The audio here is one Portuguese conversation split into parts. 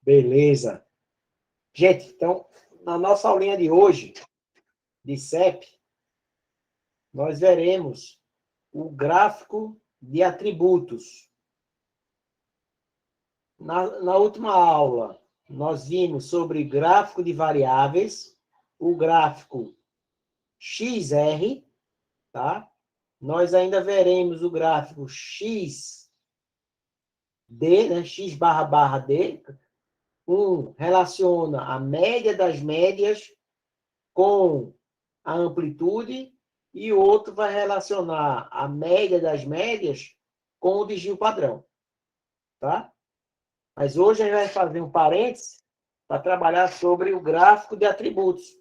Beleza. Gente, então, na nossa aulinha de hoje, de CEP, nós veremos o gráfico de atributos. Na última aula, nós vimos sobre gráfico de variáveis, o gráfico XR, tá? Nós ainda veremos o gráfico XD, né? X barra barra D. Um relaciona a média das médias com a amplitude e o outro vai relacionar a média das médias com o desvio padrão, tá? Mas hoje a gente vai fazer um parênteses para trabalhar sobre o gráfico de atributos,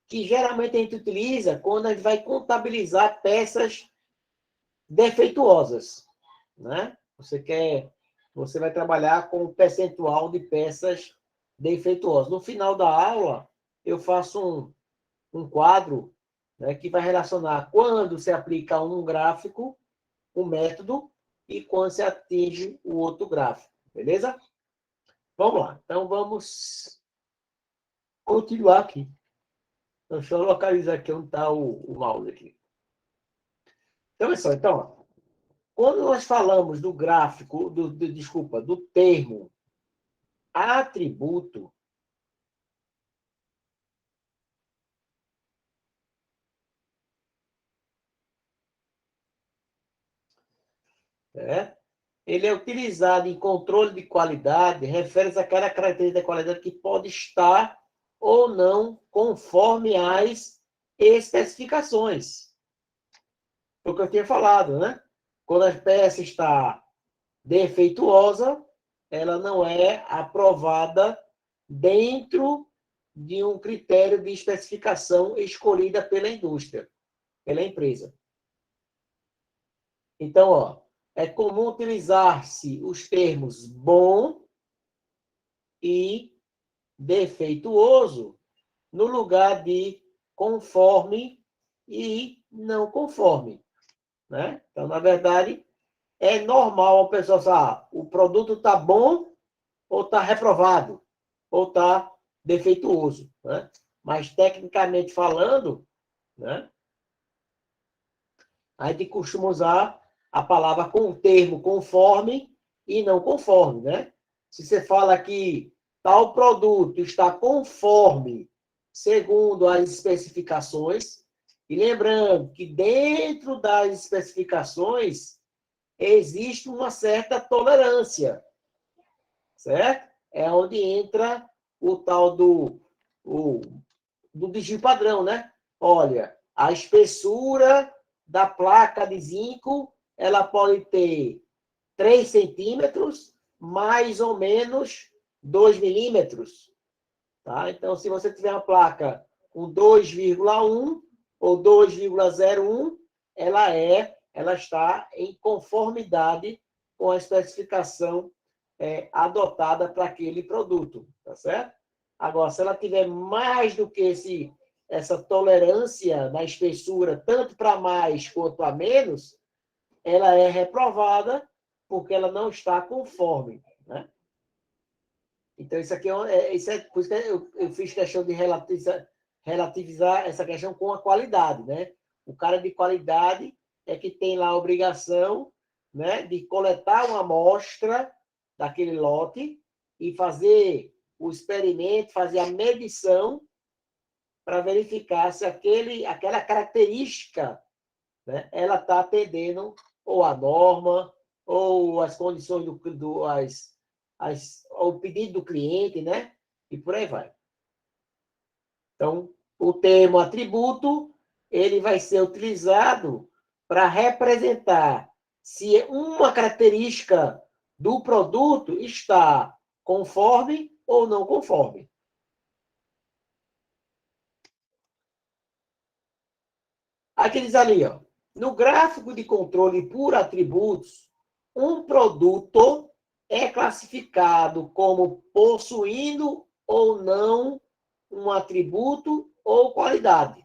que geralmente a gente utiliza quando a gente vai contabilizar peças defeituosas, né? Você vai trabalhar com o percentual de peças defeituosas. No final da aula, eu faço um quadro, né, que vai relacionar quando se aplica um gráfico, um método, e quando se atinge o outro gráfico. Beleza? Vamos lá. Então, vamos continuar aqui. Deixa eu localizar aqui onde está o mouse aqui. Então, pessoal, então, quando nós falamos do gráfico, do termo atributo, né, ele é utilizado em controle de qualidade, refere-se àquela característica de qualidade que pode estar ou não conforme as especificações. Foi o que eu tinha falado, né? Quando a peça está defeituosa, ela não é aprovada dentro de um critério de especificação escolhida pela indústria, pela empresa. Então, ó, é comum utilizar-se os termos bom e defeituoso no lugar de conforme e não conforme, né? Então, na verdade, é normal a pessoa falar, o produto está bom ou está reprovado, ou está defeituoso, né? Mas, tecnicamente falando, né, a gente costuma usar a palavra com o termo conforme e não conforme, né? Se você fala que tal produto está conforme segundo as especificações, e lembrando que dentro das especificações existe uma certa tolerância, certo? É onde entra o tal do desvio padrão, né? Olha, a espessura da placa de zinco, ela pode ter 3 centímetros, mais ou menos 2 milímetros. Tá? Então, se você tiver uma placa com 2,1 ou 2,01, ela está em conformidade com a especificação adotada para aquele produto, tá certo? Agora, se ela tiver mais do que essa tolerância na espessura, tanto para mais quanto a menos, ela é reprovada porque ela não está conforme, né? Então, isso aqui por isso que eu fiz questão de relativizar essa questão com a qualidade, né? O cara de qualidade é que tem lá a obrigação, né, de coletar uma amostra daquele lote e fazer o experimento, fazer a medição para verificar se aquela característica, né, ela está atendendo ou a norma, ou as condições o pedido do cliente, né? E por aí vai. Então, o termo atributo, ele vai ser utilizado para representar se uma característica do produto está conforme ou não conforme. Aqui diz ali, ó, no gráfico de controle por atributos, um produto é classificado como possuindo ou não um atributo ou qualidade.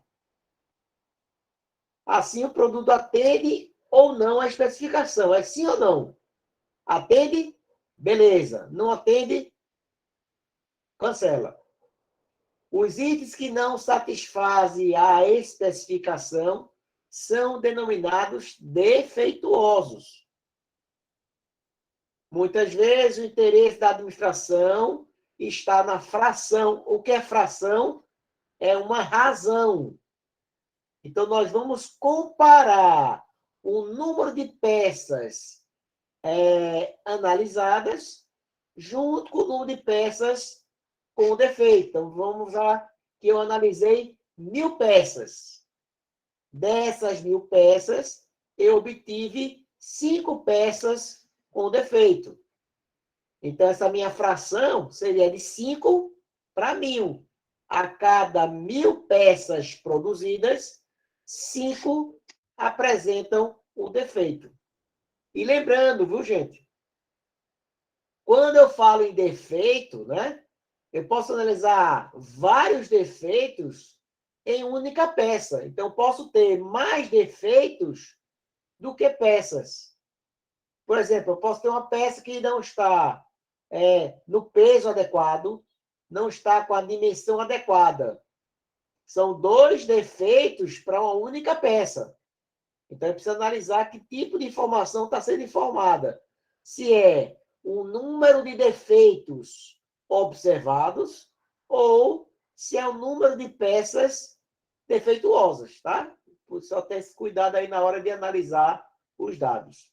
Assim, o produto atende ou não à especificação. É sim ou não? Atende Beleza. Não atende? Cancela. Os itens que não satisfazem a especificação são denominados defeituosos. Muitas vezes o interesse da administração está na fração. O que é fração? É uma razão. Então, nós vamos comparar o número de peças analisadas junto com o número de peças com defeito. Então, vamos lá, que eu analisei 1.000 peças. Dessas 1.000 peças, eu obtive 5 peças com defeito. Então, essa minha fração seria de 5 para 1.000. A cada 1.000 peças produzidas, 5 apresentam o defeito. E lembrando, viu, gente? Quando eu falo em defeito, né? Eu posso analisar vários defeitos em única peça. Então, posso ter mais defeitos do que peças. Por exemplo, eu posso ter uma peça que não está no peso adequado, não está com a dimensão adequada. São 2 defeitos para uma única peça. Então, eu preciso analisar que tipo de informação está sendo informada. Se é o número de defeitos observados ou se é o número de peças defeituosas, tá? Só ter esse cuidado aí na hora de analisar os dados.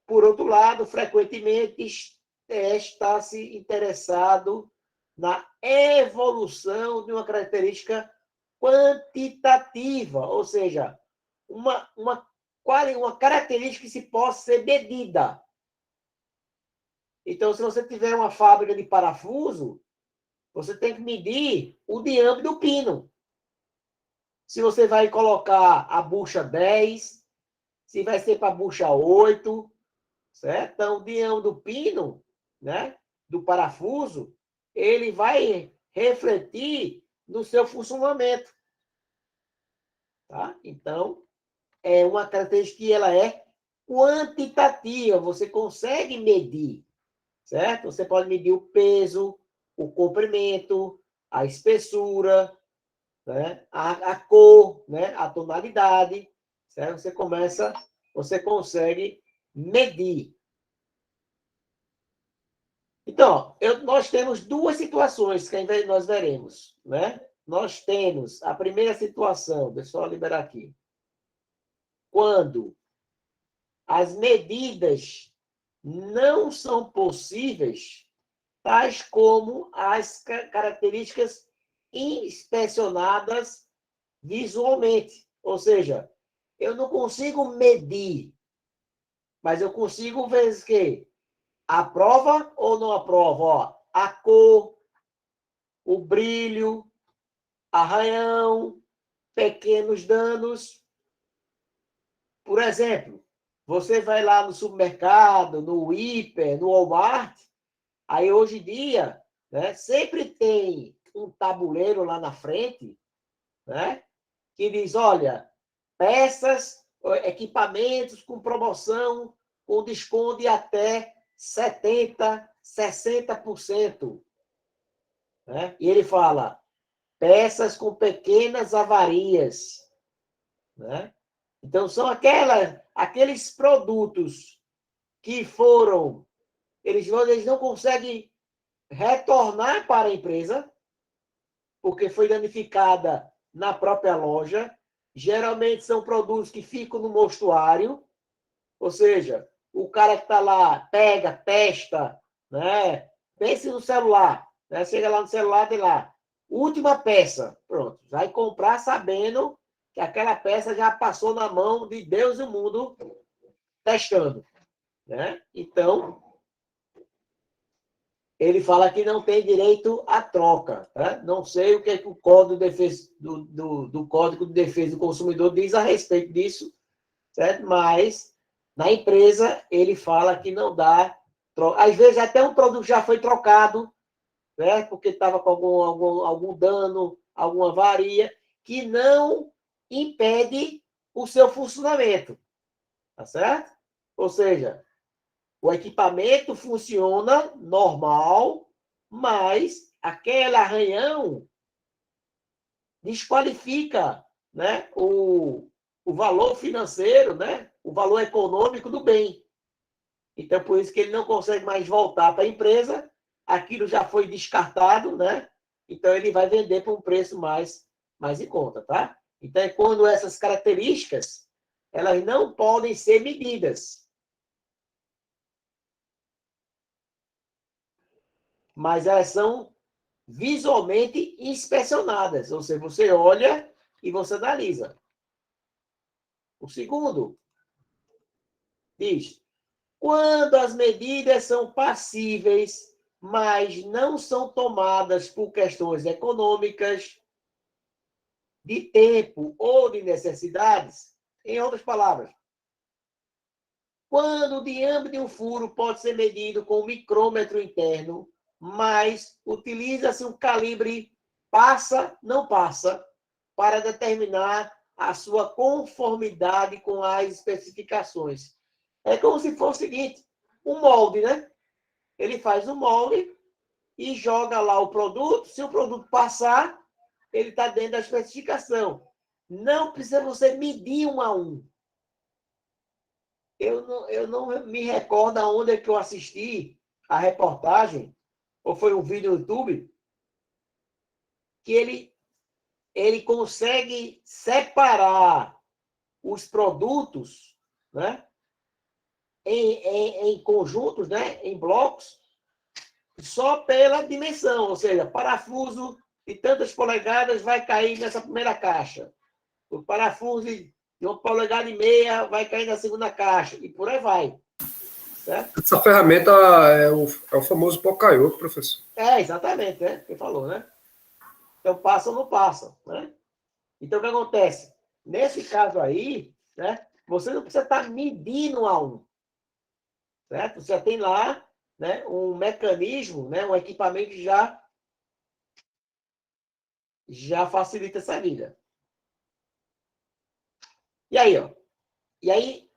Por outro lado, frequentemente está-se interessado na evolução de uma característica quantitativa, ou seja, uma característica que se possa ser medida. Então, se você tiver uma fábrica de parafuso, você tem que medir o diâmetro do pino. Se você vai colocar a bucha 10, se vai ser para a bucha 8, certo? Então, o diâmetro do pino, né, do parafuso, ele vai refletir no seu funcionamento. Tá? Então, é uma característica que ela é quantitativa, você consegue medir, certo? Você pode medir o peso, o comprimento, a espessura, né? a cor, né? A tonalidade, certo? Você consegue medir. Então, nós temos 2 situações que nós veremos, né? Nós temos a primeira situação, deixa eu só liberar aqui. Quando as medidas não são possíveis, tais como as características inspecionadas visualmente. Ou seja, eu não consigo medir, mas eu consigo ver o quê? Aprova ou não aprova? Ó, a cor, o brilho, arranhão, pequenos danos. Por exemplo, você vai lá no supermercado, no hiper, no Walmart, aí hoje em dia, né, sempre tem um tabuleiro lá na frente, né, que diz, olha, peças, equipamentos com promoção, com desconto de até 70%, 60%. Né? E ele fala, peças com pequenas avarias. Né? Então, são aqueles produtos que foram, eles não conseguem retornar para a empresa, porque foi danificada na própria loja. Geralmente são produtos que ficam no mostruário, ou seja, o cara que está lá pega, testa, né? Pense no celular, né? Chega lá no celular, tem lá, última peça, pronto, vai comprar sabendo que aquela peça já passou na mão de Deus e o mundo testando, né? Então, ele fala que não tem direito à troca. Né? Não sei o que, o Código de Defesa do Código de Defesa do Consumidor diz a respeito disso, certo? Mas na empresa ele fala que não dá troca. Às vezes até um produto já foi trocado, né? Porque estava com algum dano, alguma avaria, que não impede o seu funcionamento. Tá certo? Ou seja, O equipamento funciona normal, mas aquele arranhão desqualifica, né, o valor financeiro, né, o valor econômico do bem. Então, por isso que ele não consegue mais voltar para a empresa, aquilo já foi descartado, né? Então, ele vai vender por um preço mais em conta, tá? Então, é quando essas características, elas não podem ser medidas, mas elas são visualmente inspecionadas, ou seja, você olha e você analisa. O segundo diz: quando as medidas são passíveis, mas não são tomadas por questões econômicas, de tempo ou de necessidades, em outras palavras, quando o diâmetro de um furo pode ser medido com um micrômetro interno, mas utiliza-se um calibre passa, não passa, para determinar a sua conformidade com as especificações. É como se fosse o seguinte, um molde, né? Ele faz o molde e joga lá o produto. Se o produto passar, ele está dentro da especificação. Não precisa você medir um a um. Eu não me recordo aonde é que eu assisti a reportagem, ou foi um vídeo no YouTube, que ele consegue separar os produtos, né, em conjuntos, né, em blocos, só pela dimensão, ou seja, parafuso de tantas polegadas vai cair nessa primeira caixa. O parafuso de 1,5 polegadas vai cair na segunda caixa, e por aí vai. Certo? Essa ferramenta é o famoso Pocayoke, professor. Exatamente, né? Quem falou, né? Então, passa ou não passa, né? Então, o que acontece? Nesse caso aí, né? Você não precisa estar medindo a um, certo? Você já tem lá, né, um mecanismo, né, um equipamento que já facilita essa vida. E aí, ó. E aí,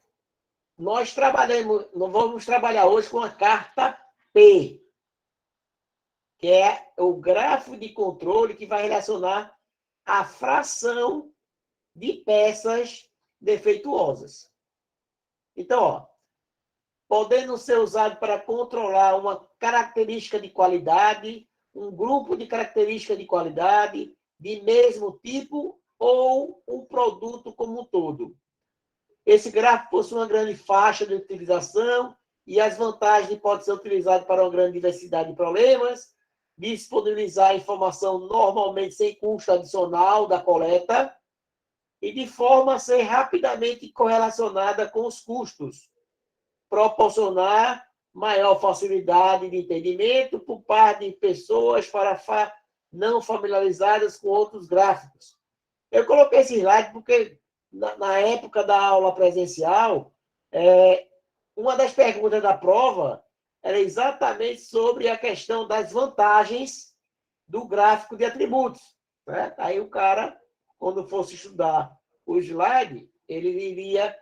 nós vamos trabalhar hoje com a carta P, que é o grafo de controle que vai relacionar a fração de peças defeituosas. Então, ó, podendo ser usado para controlar uma característica de qualidade, um grupo de características de qualidade, de mesmo tipo ou um produto como um todo. Esse gráfico possui uma grande faixa de utilização e as vantagens podem ser utilizadas para uma grande diversidade de problemas, disponibilizar a informação normalmente sem custo adicional da coleta e de forma a ser rapidamente correlacionada com os custos, proporcionar maior facilidade de entendimento por parte de pessoas não familiarizadas com outros gráficos. Eu coloquei esse slide porque, na época da aula presencial, uma das perguntas da prova era exatamente sobre a questão das vantagens do gráfico de atributos. Né? Aí o cara, quando fosse estudar o slide, ele iria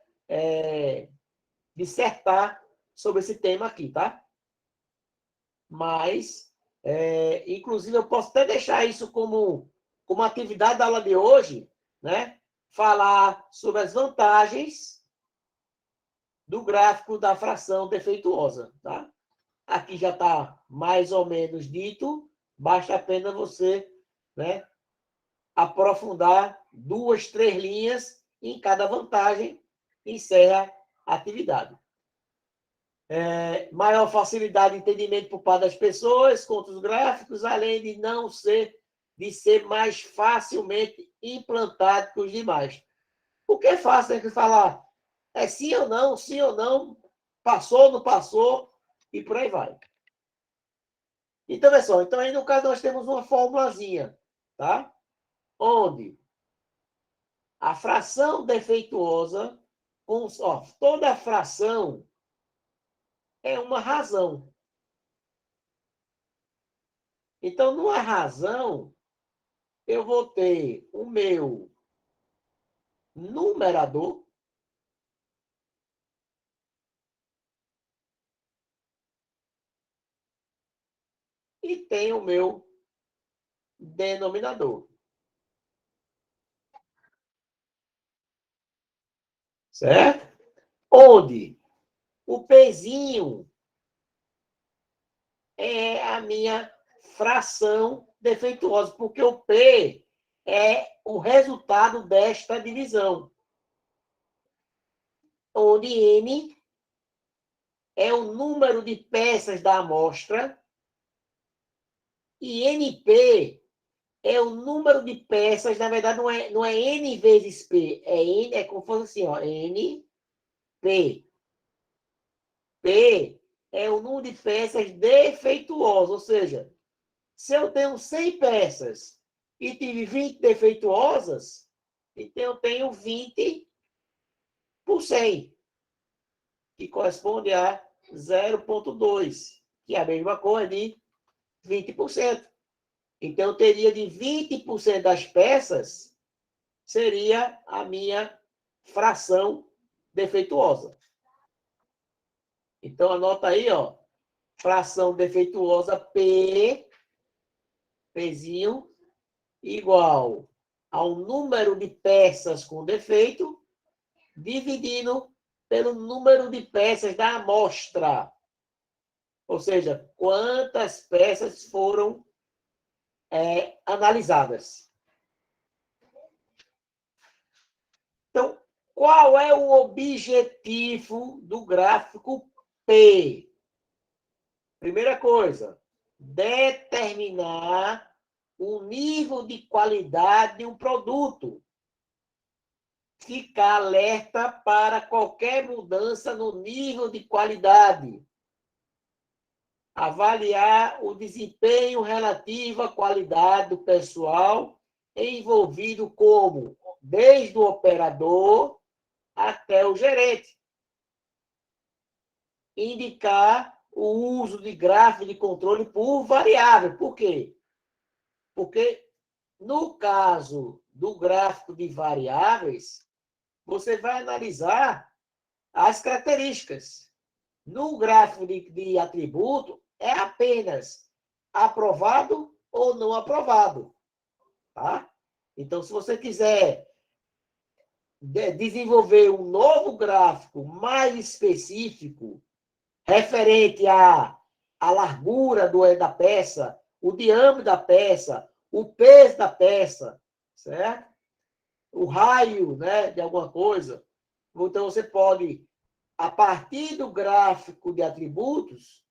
dissertar sobre esse tema aqui, tá? Mas, inclusive, eu posso até deixar isso como atividade da aula de hoje, né? Falar sobre as vantagens do gráfico da fração defeituosa, tá? Aqui já está mais ou menos dito, basta apenas você, né, aprofundar 2, 3 linhas em cada vantagem e encerra a atividade. Maior facilidade de entendimento por parte das pessoas contra os gráficos, além de ser mais facilmente implantado que os demais. O que é fácil é falar sim ou não, passou ou não passou, e por aí vai. Então, pessoal, então aí no caso nós temos uma formulazinha, tá? Onde a fração defeituosa, toda fração é uma razão. Então, numa razão, eu vou ter o meu numerador e tem o meu denominador. Certo? Onde o Pzinho é a minha fração defeituosa, porque o P é o resultado desta divisão. Onde N é o número de peças da amostra e NP é o número de peças, na verdade não é N vezes P, é como se fosse assim, ó, N, P. P é o número de peças defeituosas, ou seja, se eu tenho 100 peças e tive 20 defeituosas, então eu tenho 20 por 100, que corresponde a 0,2, que é a mesma coisa de 20%. Então, eu teria de 20% das peças, seria a minha fração defeituosa. Então, anota aí, ó, fração defeituosa Pzinho, igual ao número de peças com defeito, dividindo pelo número de peças da amostra. Ou seja, quantas peças foram analisadas. Então, qual é o objetivo do gráfico P? Primeira coisa, determinar o nível de qualidade de um produto. Ficar alerta para qualquer mudança no nível de qualidade. Avaliar o desempenho relativo à qualidade do pessoal envolvido como desde o operador até o gerente. Indicar o uso de gráfico de controle por variável. Por quê? Porque no caso do gráfico de variáveis, você vai analisar as características. No gráfico de atributo, é apenas aprovado ou não aprovado. Tá? Então, se você quiser desenvolver um novo gráfico mais específico, referente à largura da peça, o diâmetro da peça, o peso da peça, certo? O raio, né, de alguma coisa. Então, você pode, a partir do gráfico de atributos,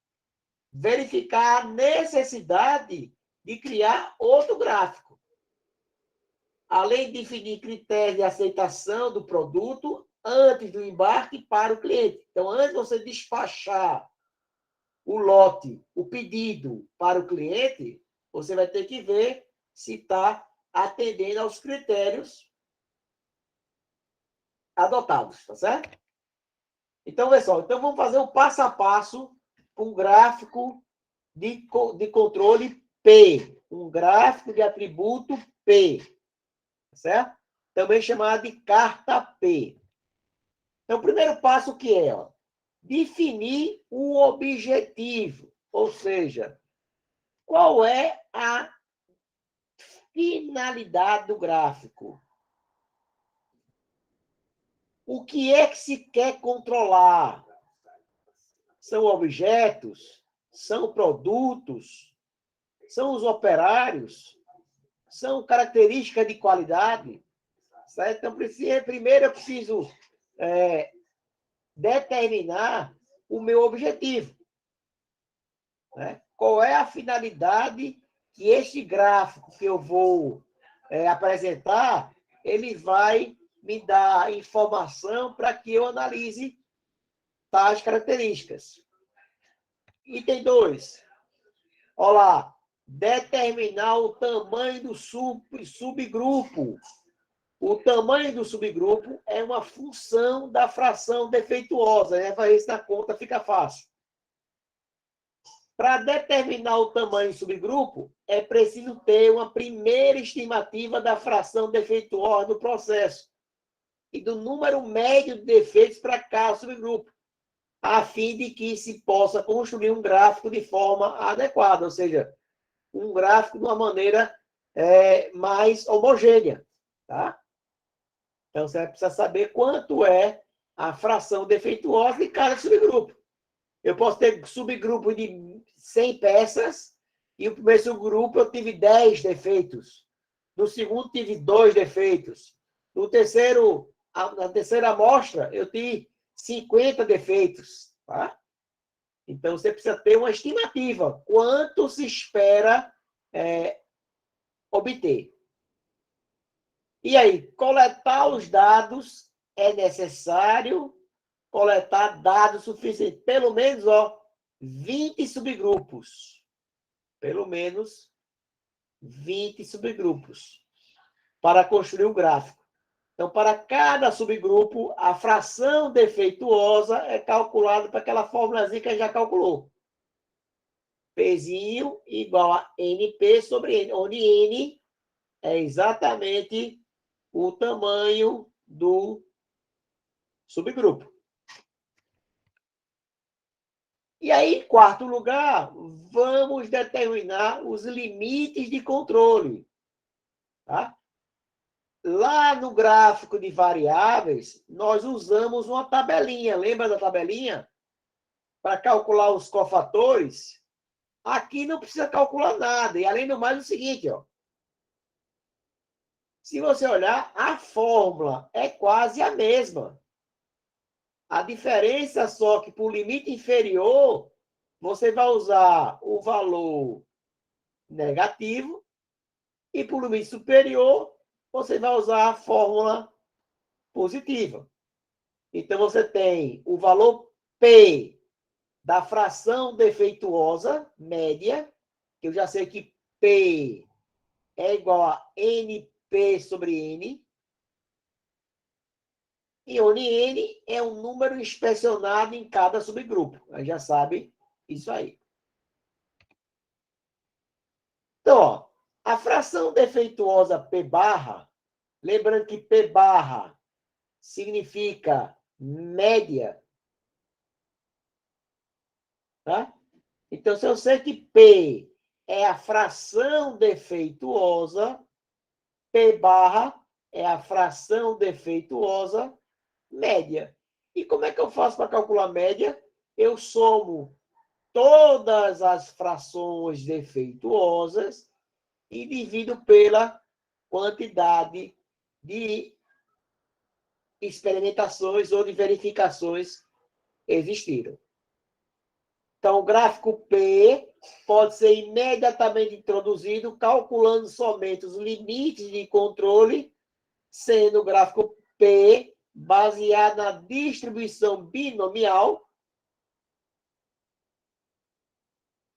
verificar a necessidade de criar outro gráfico. Além de definir critérios de aceitação do produto antes do embarque para o cliente. Então, antes de você despachar o lote, o pedido para o cliente, você vai ter que ver se está atendendo aos critérios adotados, tá certo? Então, pessoal, vamos fazer um passo a passo com um gráfico de controle P, um gráfico de atributo P, tá certo? Também chamado de carta P. Então, o primeiro passo que é, ó, definir o objetivo, ou seja, qual é a finalidade do gráfico. O que é que se quer controlar? São objetos? São produtos? São os operários? São características de qualidade? Certo? Então, primeiro eu preciso determinar o meu objetivo. Né? Qual é a finalidade que este gráfico que eu vou apresentar, ele vai me dar informação para que eu analise tais características. Item 2. Olha lá. Determinar o tamanho do subgrupo. O tamanho do subgrupo é uma função da fração defeituosa. Né? Fazer isso na conta fica fácil. Para determinar o tamanho do subgrupo, é preciso ter uma primeira estimativa da fração defeituosa do processo e do número médio de defeitos para cada subgrupo, a fim de que se possa construir um gráfico de forma adequada. Ou seja, um gráfico de uma maneira mais homogênea. Tá? Então, você precisa saber quanto é a fração defeituosa de cada subgrupo. Eu posso ter subgrupo de 100 peças e o primeiro subgrupo eu tive 10 defeitos. No segundo, tive 2 defeitos. No terceiro, na terceira amostra, eu tive 50 defeitos. Tá? Então, você precisa ter uma estimativa. Quanto se espera obter? E aí, coletar os dados é necessário coletar dados suficientes. Pelo menos, 20 subgrupos. Pelo menos 20 subgrupos para construir o gráfico. Então, para cada subgrupo, a fração defeituosa é calculada para aquela formulazinha que a gente já calculou. Pzinho igual a NP sobre N, onde N é exatamente o tamanho do subgrupo. E aí, em quarto lugar, vamos determinar os limites de controle. Tá? Lá no gráfico de variáveis, nós usamos uma tabelinha. Lembra da tabelinha? Para calcular os cofatores. Aqui não precisa calcular nada. E, além do mais, é o seguinte, se você olhar, a fórmula é quase a mesma. A diferença só que, por limite inferior, você vai usar o valor negativo e, por limite superior, você vai usar a fórmula positiva. Então, você tem o valor P da fração defeituosa média, que eu já sei que P é igual a NP sobre N, e onde N é um número inspecionado em cada subgrupo. A gente já sabe isso aí. Então, a fração defeituosa P barra, lembrando que P barra significa média, tá? Então, se eu sei que P é a fração defeituosa, P barra é a fração defeituosa média. E como é que eu faço para calcular a média? Eu somo todas as frações defeituosas e divido pela quantidade de experimentações ou de verificações existiram. Então, o gráfico P pode ser imediatamente introduzido calculando somente os limites de controle, sendo o gráfico P baseado na distribuição binomial.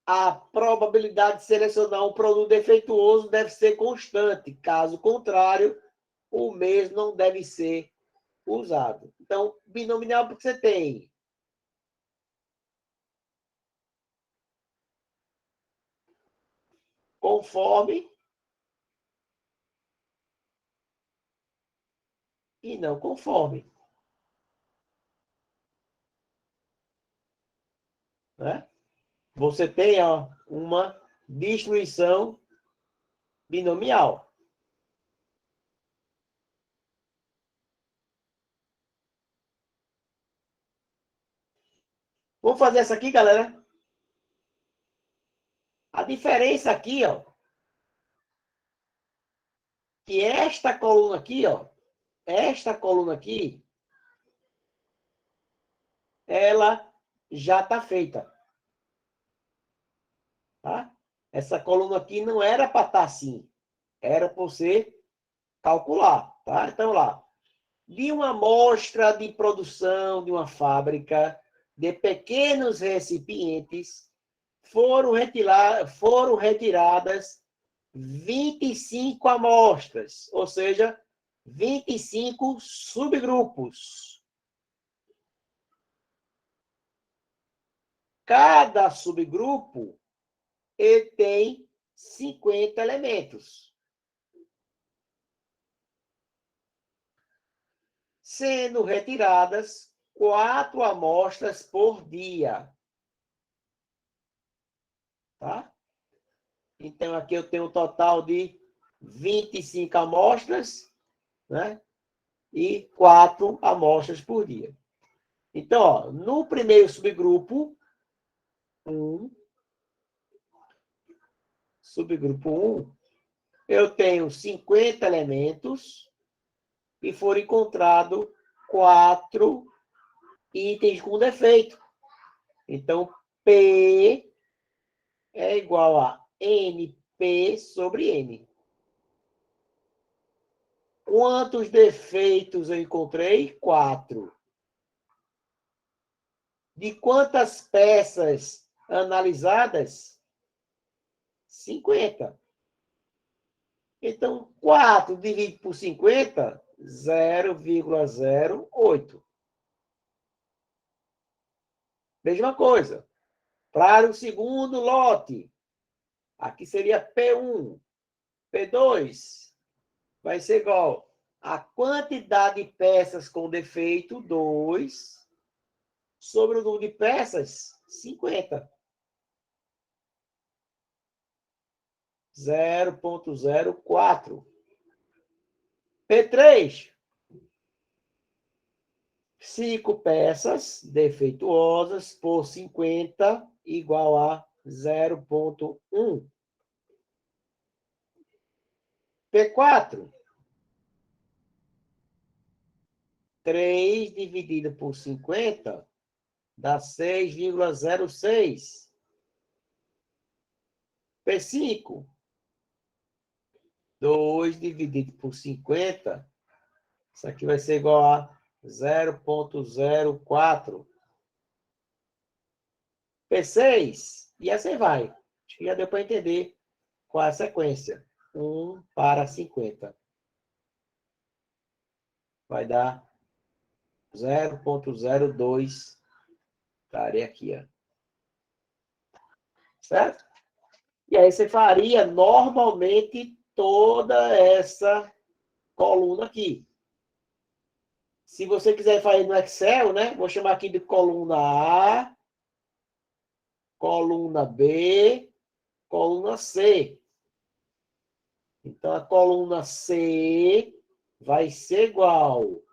A probabilidade de selecionar um produto defeituoso deve ser constante. Caso contrário, o mesmo não deve ser usado. Então, binomial porque você tem conforme e não conforme. Né? Você tem uma distribuição binomial. Vamos fazer essa aqui, galera. A diferença aqui, que esta coluna aqui, esta coluna aqui, ela já está feita. Tá? Essa coluna aqui não era para estar assim. Era para você calcular. Tá? Então, lá. De uma amostra de produção de uma fábrica de pequenos recipientes, foram retiradas 25 amostras, ou seja, 25 subgrupos. Cada subgrupo ele tem 50 elementos. Sendo retiradas 4 amostras por dia. Tá? Então, aqui eu tenho um total de 25 amostras, né? E 4 amostras por dia. Então, ó, no primeiro subgrupo 1, eu tenho 50 elementos e foram encontrados 4 itens com defeito. Então, P é igual a NP sobre N. Quantos defeitos eu encontrei? 4. De quantas peças analisadas? 50. Então, 4 dividido por 50, 0,08. Mesma coisa. Para o segundo lote, aqui seria P1. P2 vai ser igual a quantidade de peças com defeito, 2, sobre o número de peças, 50. 0,04. P3, 5 peças defeituosas por 50 igual a 0,1. P4, 3 dividido por 50 dá 6,06. P5, 2 dividido por 50, isso aqui vai ser igual a 0,04. P6, e assim vai. Acho que já deu para entender qual é a sequência. 1 para 50. Vai dar 0,02. Estarei aqui, ó. Certo? E aí você faria normalmente toda essa coluna aqui. Se você quiser fazer no Excel, né? Vou chamar aqui de coluna A, coluna B, coluna C. Então, a coluna C vai ser igual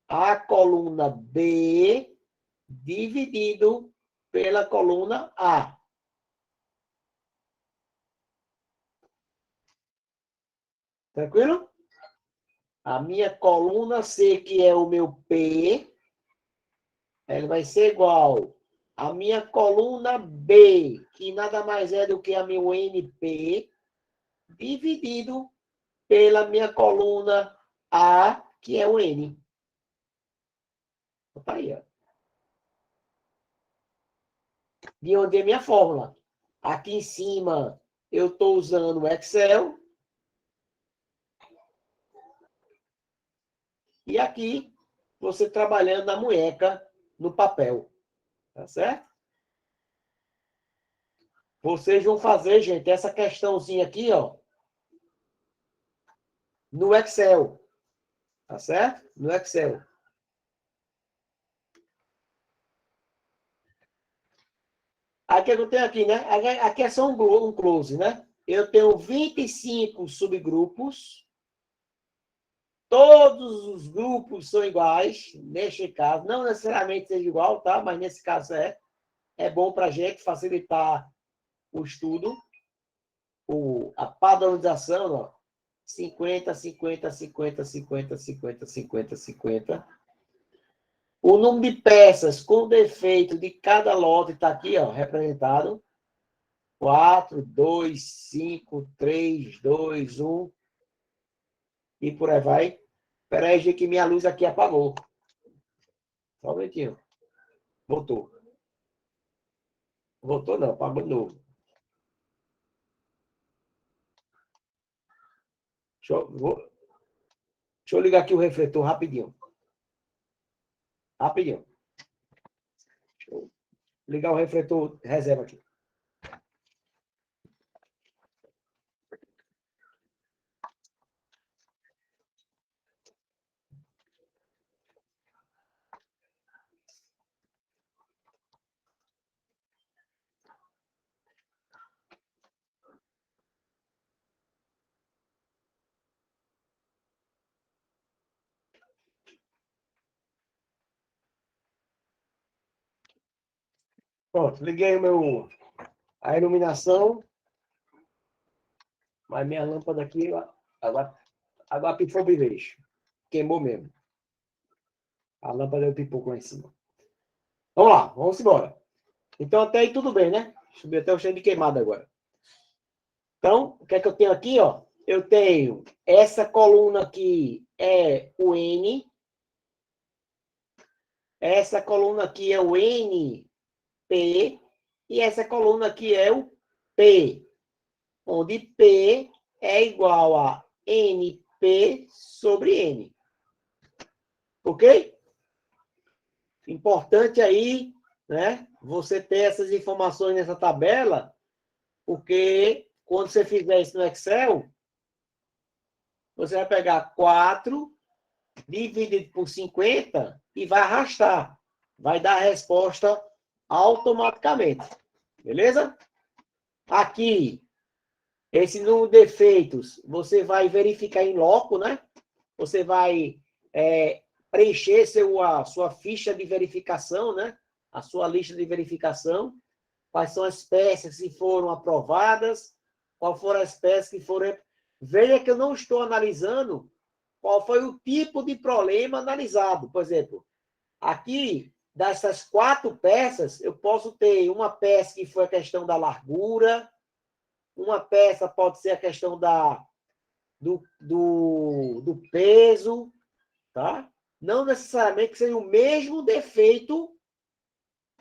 à coluna B dividido pela coluna A. Tranquilo? A minha coluna C, que é o meu P, ela vai ser igual à minha coluna B, que nada mais é do que a meu NP, dividido pela minha coluna A, que é o N. Tá aí, ó. De onde é minha fórmula? Aqui em cima eu estou usando o Excel. E aqui você trabalhando na munheca, no papel. Tá certo? Vocês vão fazer, gente, essa questãozinha aqui, ó, no Excel. Tá certo? No Excel. Aqui eu tenho aqui, né? Aqui é só um close, né? Eu tenho 25 subgrupos. Todos os grupos são iguais, neste caso. Não necessariamente seja igual, tá? Mas nesse caso é bom para a gente facilitar o estudo. A padronização, ó. 50, 50, 50, 50, 50, 50, 50. O número de peças com defeito de cada lote está aqui, ó, representado. 4, 2, 5, 3, 2, 1. E por aí vai. Espera aí, gente, que minha luz aqui apagou. Só um momentinho. Voltou. Voltou não, apagou de novo. Deixa eu ligar aqui o refletor rapidinho. Rapidinho. Deixa eu ligar o refletor reserva aqui. Pronto, liguei a iluminação. Mas minha lâmpada aqui, agora pifou de vez. Queimou mesmo. A lâmpada deu pipoco lá em cima. Vamos lá, vamos embora. Então, até aí tudo bem, né? Subiu até o cheio de queimado agora. Então, o que é que eu tenho aqui, ó? Eu tenho essa coluna aqui é o N. Essa coluna aqui é o NP. E essa coluna aqui é o P. Onde P é igual a NP sobre N. Ok? Importante aí, né? Você ter essas informações nessa tabela, porque quando você fizer isso no Excel, você vai pegar 4 dividido por 50 e vai arrastar. Vai dar a resposta automaticamente. Beleza? Aqui, esse número de defeitos, você vai verificar em loco, né? Você vai preencher a sua ficha de verificação, né? A sua lista de verificação. Quais são as peças que foram aprovadas, qual foram as peças que foram... Veja que eu não estou analisando qual foi o tipo de problema analisado. Por exemplo, aqui, dessas 4 peças, eu posso ter uma peça que foi a questão da largura, uma peça pode ser a questão do peso, tá? Não necessariamente que seja o mesmo defeito,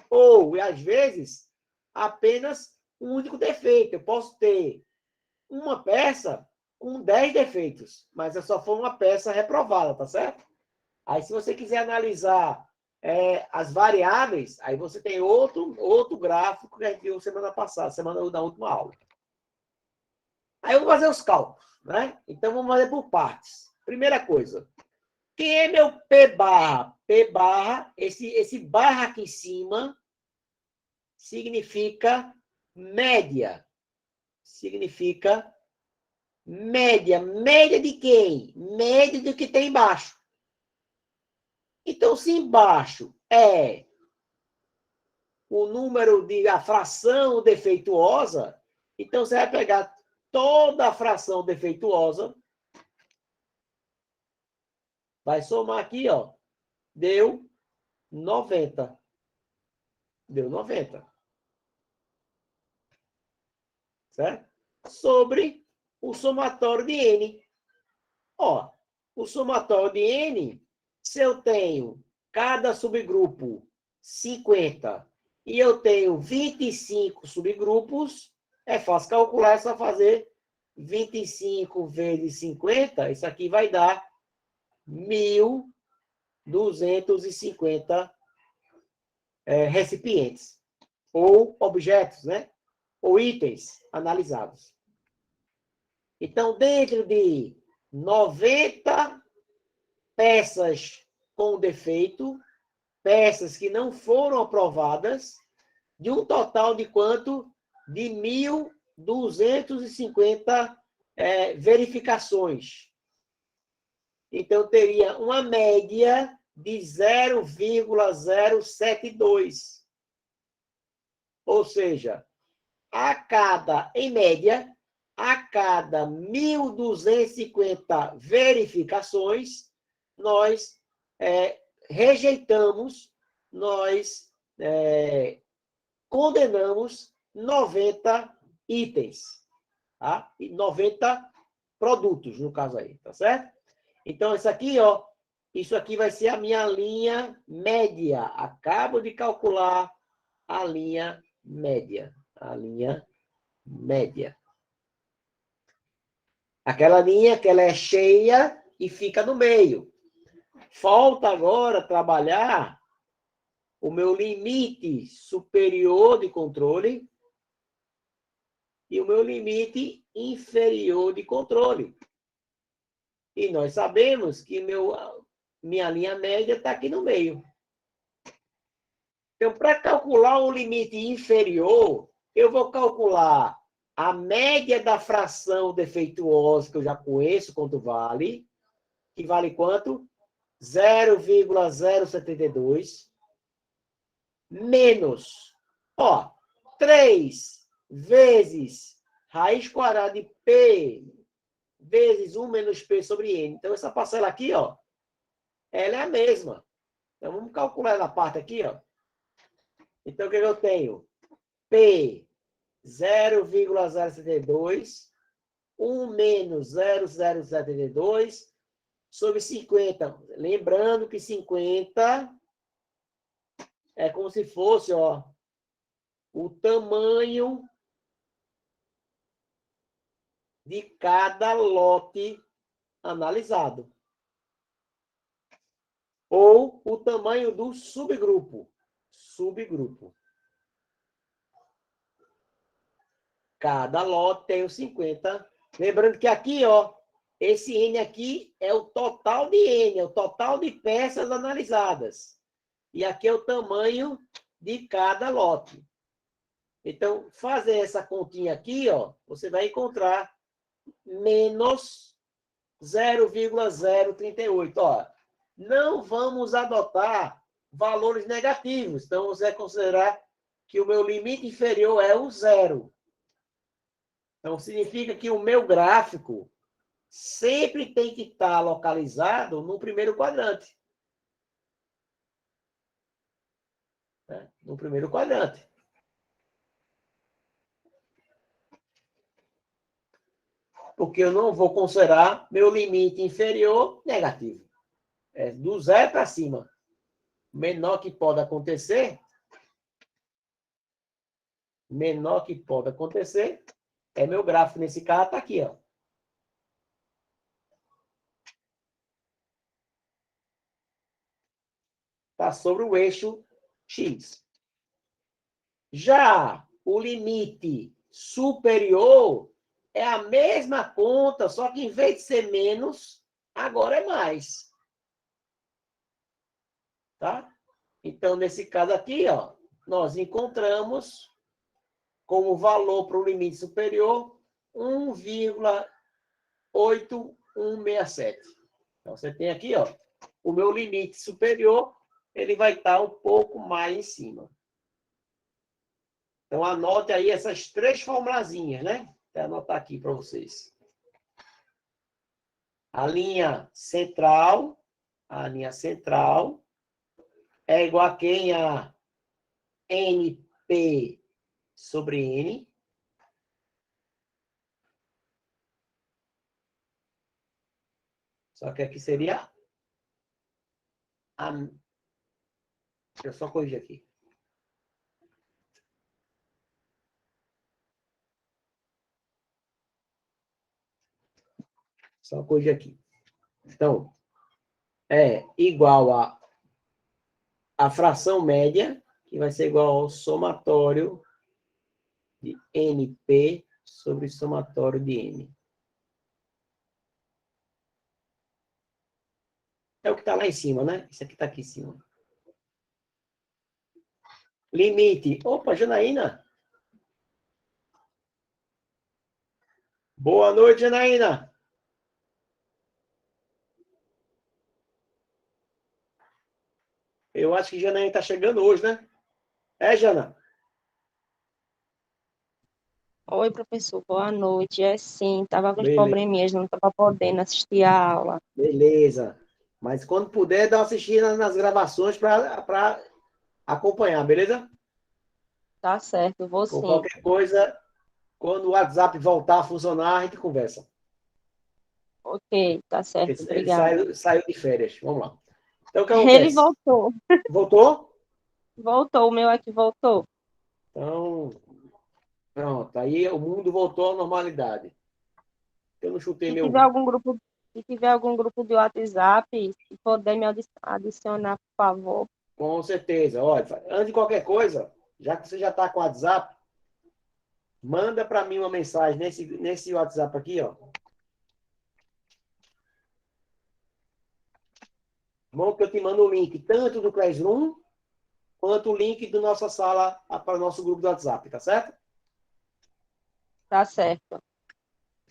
ou, às vezes, apenas um único defeito. Eu posso ter uma peça com 10 defeitos, mas é só for uma peça reprovada, tá certo? Aí, se você quiser analisar as variáveis, aí você tem outro gráfico que a gente viu semana passada, da última aula. Aí eu vou fazer os cálculos, né? Então, vamos fazer por partes. Primeira coisa, quem é meu P barra? P barra, esse barra aqui em cima, significa média. Significa média. Média de quem? Média do que tem embaixo. Então, se embaixo é o número a fração defeituosa, então você vai pegar toda a fração defeituosa, vai somar aqui, ó, deu 90. Deu 90. Certo? Sobre o somatório de N. Ó, o somatório de N, se eu tenho cada subgrupo 50 e eu tenho 25 subgrupos, é fácil calcular, é só fazer 25 vezes 50, isso aqui vai dar 1.250 recipientes, ou objetos, né? Ou itens analisados. Então, dentro de 90 peças com defeito, peças que não foram aprovadas, de um total de quanto? De 1.250 verificações. Então, teria uma média de 0,072. Ou seja, em média, a cada 1.250 verificações, nós rejeitamos, nós condenamos 90 itens, tá? E 90 produtos, no caso aí, tá certo? Então, isso aqui vai ser a minha linha média. Acabo de calcular a linha média. A linha média. Aquela linha que ela é cheia e fica no meio. Falta agora trabalhar o meu limite superior de controle e o meu limite inferior de controle. E nós sabemos que minha linha média está aqui no meio. Então, para calcular o limite inferior, eu vou calcular a média da fração defeituosa, que eu já conheço quanto vale, que vale quanto? 0,072, menos. Ó, 3 vezes raiz quadrada de P vezes 1 menos P sobre N. Então, essa parcela aqui, ó, ela é a mesma. Então, vamos calcular na parte aqui, ó. Então, o que eu tenho? P 0,072, 1 menos 0,072 sobre 50. Lembrando que 50 é como se fosse, ó, o tamanho de cada lote analisado. Ou o tamanho do subgrupo. Subgrupo. Cada lote tem os 50. Lembrando que aqui, ó, esse N aqui é o total de N, é o total de peças analisadas. E aqui é o tamanho de cada lote. Então, fazer essa continha aqui, ó, você vai encontrar menos 0,038. Ó, não vamos adotar valores negativos. Então, você vai considerar que o meu limite inferior é o zero. Então, significa que o meu gráfico sempre tem que estar localizado no primeiro quadrante. Né? No primeiro quadrante. Porque eu não vou considerar meu limite inferior negativo. É do zero para cima. O menor que pode acontecer é meu gráfico. Nesse caso, está aqui, ó. Está sobre o eixo X. Já o limite superior é a mesma conta, só que em vez de ser menos, agora é mais. Tá? Então, nesse caso aqui, ó, nós encontramos como valor para o limite superior 1,8167. Então, você tem aqui, ó, o meu limite superior, ele vai estar um pouco mais em cima. Então, anote aí essas 3 formulazinhas, né? Vou anotar aqui para vocês. A linha central é igual a quem? A NP sobre N. Só que aqui seria a... Deixa eu só corrigir aqui. Só corrigir aqui. Então, é igual a fração média, que vai ser igual ao somatório de NP sobre somatório de N. É o que está lá em cima, né? Isso aqui está aqui em cima. Limite. Opa, Janaína. Boa noite, Janaína. Eu acho que Janaína está chegando hoje, né? É, Jana? Oi, professor, boa noite. É sim, estava com os Beleza. probleminhas, não estava podendo assistir a aula. Beleza. Mas quando puder, dá uma assistida nas gravações para acompanhar, beleza? Tá certo, vou Com sim. qualquer coisa, quando o WhatsApp voltar a funcionar, a gente conversa. Ok, tá certo, Ele obrigada. saiu de férias. Vamos lá. Então, o que Ele acontece? voltou, Voltou? voltou, o meu aqui voltou. Então, pronto. Aí o mundo voltou à normalidade. Eu não chutei Se meu... tiver algum grupo, se tiver algum grupo de WhatsApp, se puder me adicionar, por favor. Com certeza. Olha, antes de qualquer coisa, já que você já está com o WhatsApp, manda para mim uma mensagem nesse WhatsApp aqui, ó. Bom, que eu te mando o link tanto do Classroom quanto o link da nossa sala para o nosso grupo do WhatsApp, tá certo? Tá certo.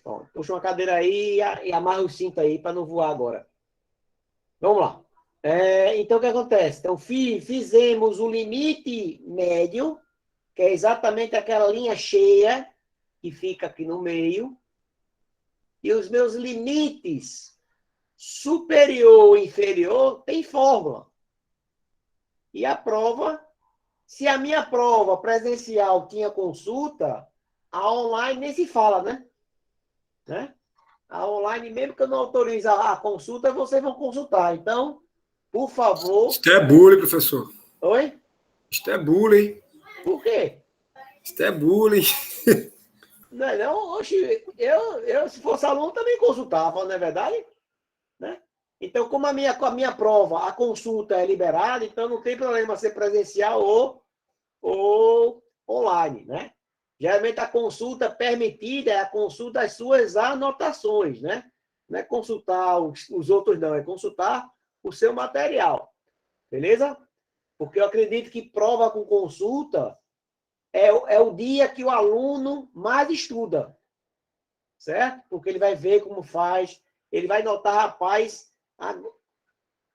Bom, puxa uma cadeira aí e amarra o cinto aí para não voar agora. Vamos lá. Então, o que acontece? Então, fizemos o limite médio, que é exatamente aquela linha cheia que fica aqui no meio, e os meus limites superior e inferior tem fórmula. E a prova, se a minha prova presencial tinha consulta, a online nem se fala, né? A online, mesmo que eu não autorize a consulta, vocês vão consultar. Então, por favor... Isto é bullying, professor. Oi? Isto é bullying. Por quê? Isto é bullying. Não, oxe, eu, se fosse aluno, também consultava, não é verdade? Né? Então, como a minha prova, a consulta é liberada, então não tem problema ser presencial ou online, né? Geralmente a consulta permitida é a consulta das suas anotações, né? Não é consultar os outros, não, é consultar o seu material, beleza? Porque eu acredito que prova com consulta é o dia que o aluno mais estuda, certo? Porque ele vai ver como faz, ele vai notar, rapaz,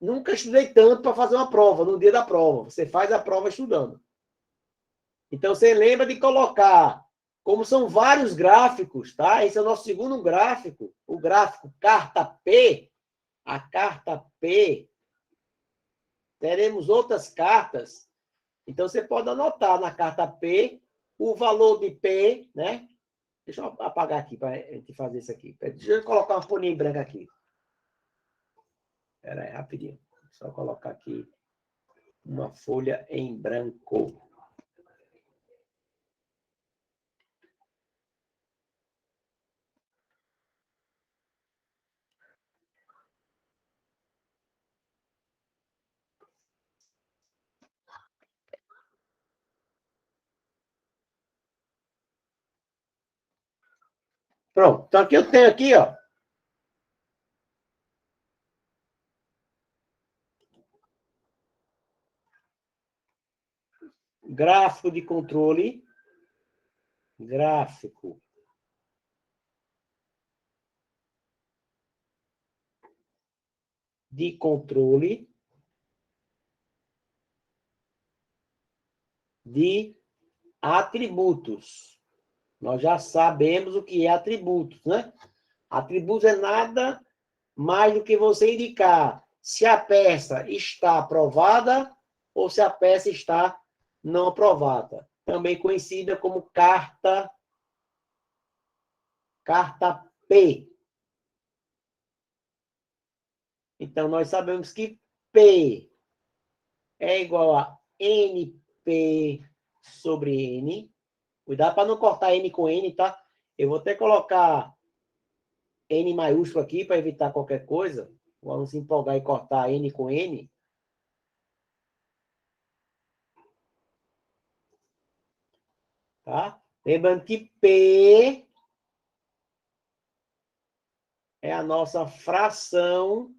nunca estudei tanto para fazer uma prova, no dia da prova. Você faz a prova estudando. Então, você lembra de colocar, como são vários gráficos, tá? Esse é o nosso segundo gráfico, o gráfico carta P. A carta P, teremos outras cartas. Então, você pode anotar na carta P o valor de P, né? Deixa eu apagar aqui para a gente fazer isso aqui. Deixa eu colocar uma folhinha em branco aqui. Espera aí, rapidinho. Só colocar aqui uma folha em branco. Pronto. Então, aqui eu tenho aqui, ó. Gráfico de controle. Gráfico de controle de atributos. Nós já sabemos o que é atributos, né? Atributos é nada mais do que você indicar se a peça está aprovada ou se a peça está não aprovada. Também conhecida como carta P. Então, nós sabemos que P é igual a NP sobre N. Cuidado para não cortar N com N, tá? Eu vou até colocar N maiúsculo aqui para evitar qualquer coisa. Vamos se empolgar e cortar N com N. Tá? Lembrando que P é a nossa fração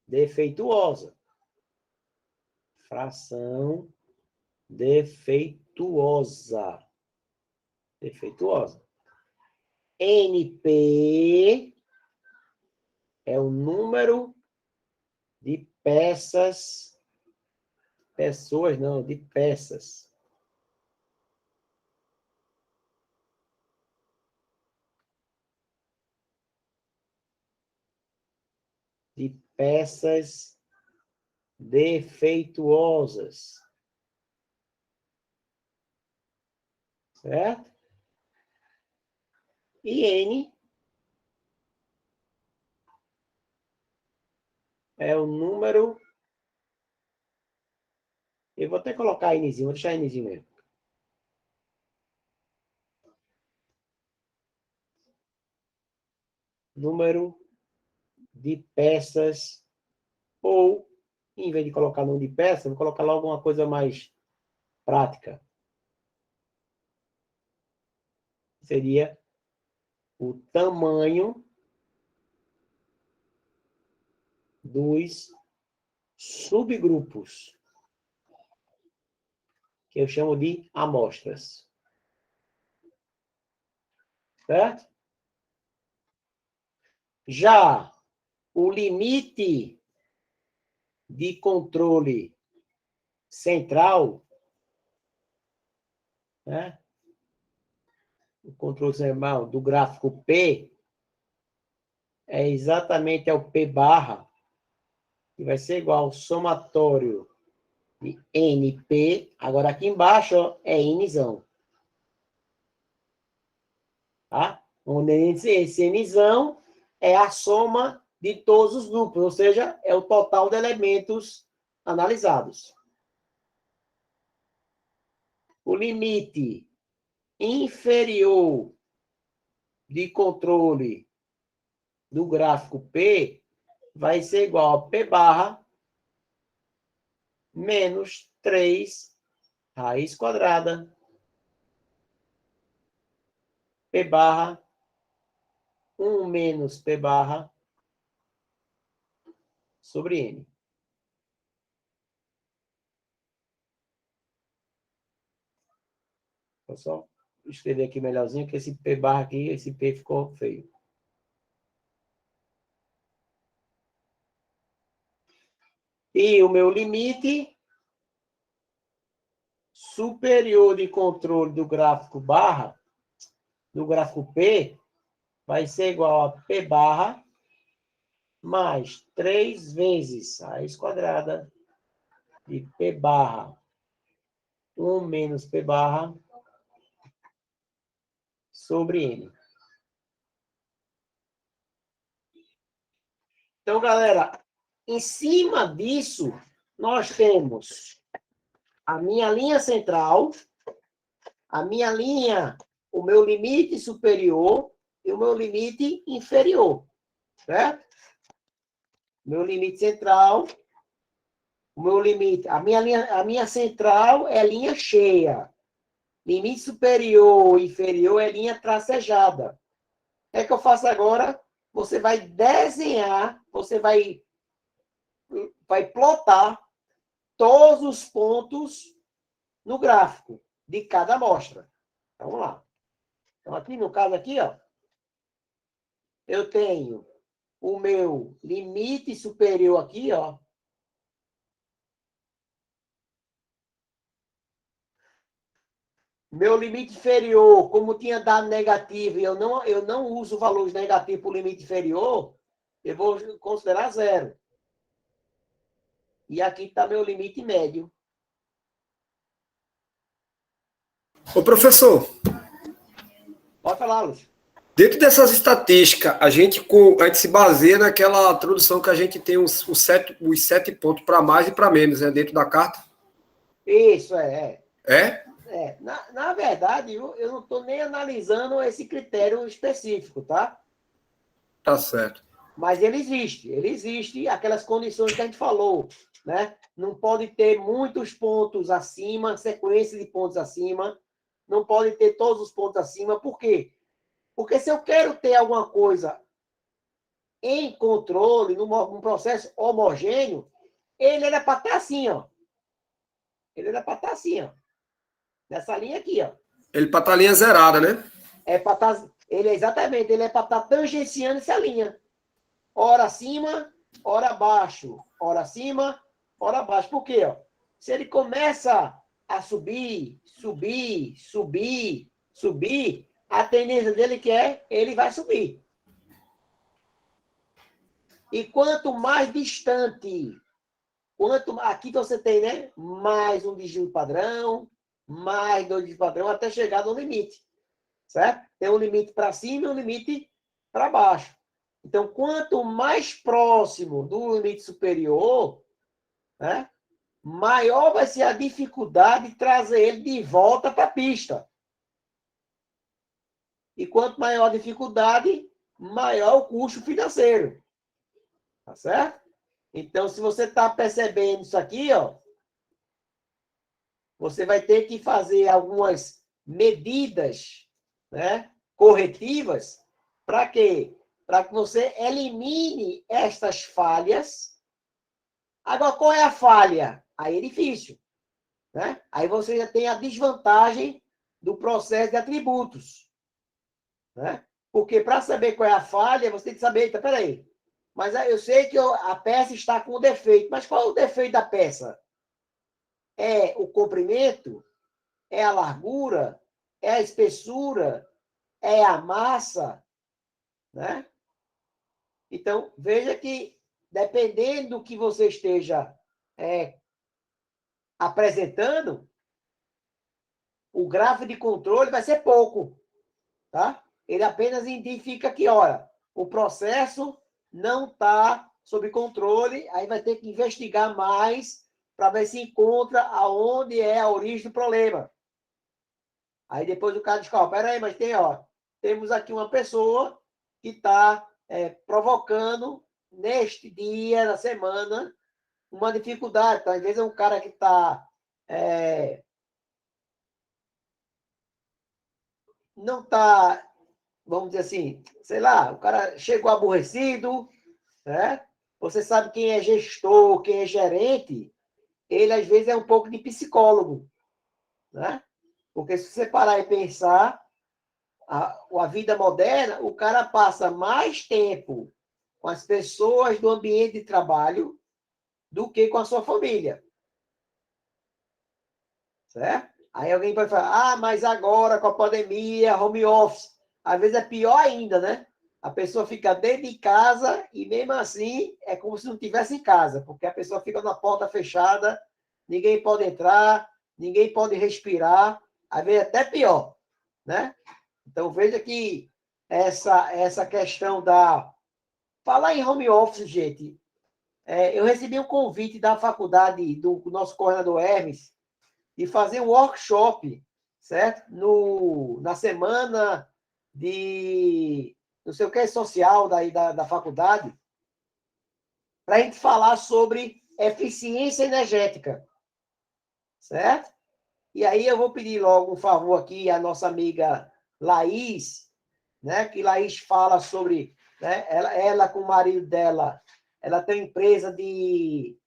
defeituosa. Fração defeituosa. Defeituosa. NP é o número de peças. Pessoas, não, de peças. De peças defeituosas. Certo? E N é o número... Eu vou até colocar Nzinho, vou deixar Nzinho mesmo. Número de peças, ou, em vez de colocar número de peças, vou colocar logo uma coisa mais prática. Seria o tamanho dos subgrupos, que eu chamo de amostras. Certo? Já o limite de controle central, né? O controle central do gráfico P é exatamente o P barra, que vai ser igual ao somatório de NP. Agora, aqui embaixo, ó, é Nzão. Tá? Onde esse Nzão é a soma de todos os núcleos, ou seja, é o total de elementos analisados. O limite inferior de controle do gráfico P vai ser igual a P barra menos 3 raiz quadrada P barra 1 menos P barra sobre N. Vou só escrever aqui melhorzinho, que esse P barra aqui, esse P ficou feio. E o meu limite superior de controle do gráfico barra, do gráfico P, vai ser igual a P barra mais 3 vezes raiz quadrada de P barra 1 menos P barra sobre N. Então, galera, em cima disso, nós temos a minha linha central, a minha linha, o meu limite superior e o meu limite inferior, certo? Meu limite central, o meu limite, a minha central é linha cheia. Limite superior e inferior é linha tracejada. O que é que eu faço agora? Você vai desenhar, você vai plotar todos os pontos no gráfico de cada amostra. Então, vamos lá. Então, aqui no caso aqui, ó, eu tenho o meu limite superior aqui, ó. Meu limite inferior, como tinha dado negativo, e eu não uso valores negativos para o limite inferior, eu vou considerar zero. E aqui está meu limite médio. Ô, professor, Pode falar, Lúcio. dentro dessas estatísticas, a gente se baseia naquela tradução que a gente tem os 7 pontos para mais e para menos, né, dentro da carta. Isso, é. É? Na verdade, eu não estou nem analisando esse critério específico, tá? Tá certo. Mas ele existe aquelas condições que a gente falou, né? Não pode ter muitos pontos acima, sequência de pontos acima, não pode ter todos os pontos acima. Por quê? Porque se eu quero ter alguma coisa em controle, num processo homogêneo, ele era para estar assim, ó. Ele era para estar assim, ó. Nessa linha aqui, ó. Ele para estar linha zerada, né? Ele é para estar tangenciando essa linha. Ora acima, ora abaixo. Ora acima, ora abaixo. Por quê? Ó? Se ele começa a subir, a tendência dele ele vai subir. E quanto mais distante, aqui você tem, né? Mais um dígito padrão, mais 2 dígitos padrão, até chegar no limite. Certo? Tem um limite para cima e um limite para baixo. Então, quanto mais próximo do limite superior, né, maior vai ser a dificuldade de trazer ele de volta para a pista. E quanto maior a dificuldade, maior o custo financeiro. Tá certo? Então, se você está percebendo isso aqui, ó, você vai ter que fazer algumas medidas, né, corretivas. Para quê? Para que você elimine estas falhas. Agora, qual é a falha? Aí é difícil. Né? Aí você já tem a desvantagem do processo de atributos. Né? Porque para saber qual é a falha, você tem que saber, tá, peraí, mas eu sei que a peça está com defeito. Mas qual é o defeito da peça? é o comprimento, é a largura, é a espessura, é a massa, né? Então, veja que, dependendo do que você esteja apresentando, o gráfico de controle vai ser pouco, tá? Ele apenas indica que, olha, o processo não está sob controle, aí vai ter que investigar mais para ver se encontra aonde é a origem do problema. Aí depois o cara diz, ó, peraí, mas temos aqui uma pessoa que está provocando neste dia da semana uma dificuldade. Então, às vezes é um cara que está não está, vamos dizer assim, sei lá, o cara chegou aborrecido, né? Você sabe quem é gestor, quem é gerente, ele às vezes é um pouco de psicólogo, né? Porque se você parar e pensar, a vida moderna, o cara passa mais tempo com as pessoas do ambiente de trabalho do que com a sua família. Certo? Aí alguém pode falar, mas agora com a pandemia, home office, às vezes é pior ainda, né? A pessoa fica dentro de casa e mesmo assim é como se não estivesse em casa, porque a pessoa fica na porta fechada, ninguém pode entrar, ninguém pode respirar, às vezes até pior, né? Então veja que essa questão da... Falar em home office, gente, eu recebi um convite da faculdade do nosso coordenador Hermes, e fazer um workshop, certo? Na semana de não sei o que social da faculdade, para a gente falar sobre eficiência energética, certo? E aí eu vou pedir logo um favor aqui à nossa amiga Laís, né? Que Laís fala sobre, né? Ela com o marido dela, ela tem uma empresa de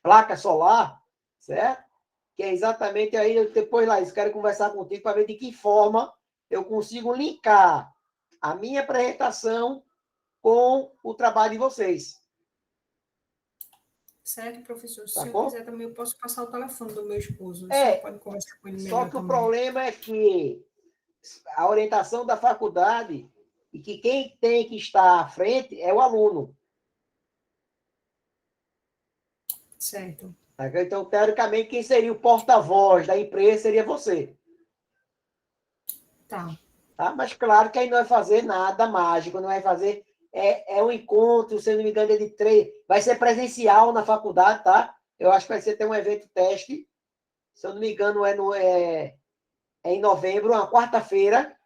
placa solar, certo? Que é exatamente aí, depois, Laís, quero conversar contigo para ver de que forma eu consigo linkar a minha apresentação com o trabalho de vocês. Certo, professor. Tá Se eu bom? quiser também, eu posso passar o telefone do meu esposo. O senhor pode conversar com ele melhor só que também. o problema é que a orientação da faculdade e que quem tem que estar à frente é o aluno. Certo. Então, teoricamente, quem seria o porta-voz da empresa seria você. Tá. Mas claro que aí não vai fazer nada mágico, não vai fazer... É um encontro, se eu não me engano, de 3... Vai ser presencial na faculdade, tá? Eu acho que vai ser até um evento teste. Se eu não me engano, é em novembro, uma quarta-feira.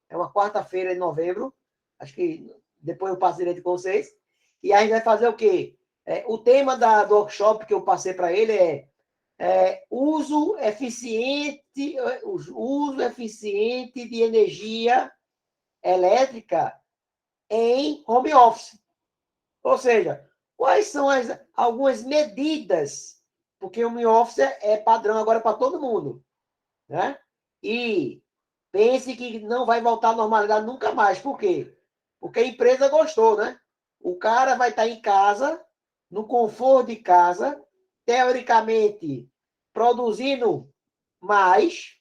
É uma quarta-feira em novembro. Acho que depois eu passo direito com vocês. E aí a gente vai fazer o quê? O tema do workshop que eu passei para ele uso eficiente de energia elétrica em home office. Ou seja, quais são algumas medidas, porque o home office é padrão agora para todo mundo, né? E pense que não vai voltar à normalidade nunca mais. Por quê? Porque a empresa gostou, né? O cara vai estar em casa, no conforto de casa, teoricamente produzindo mais,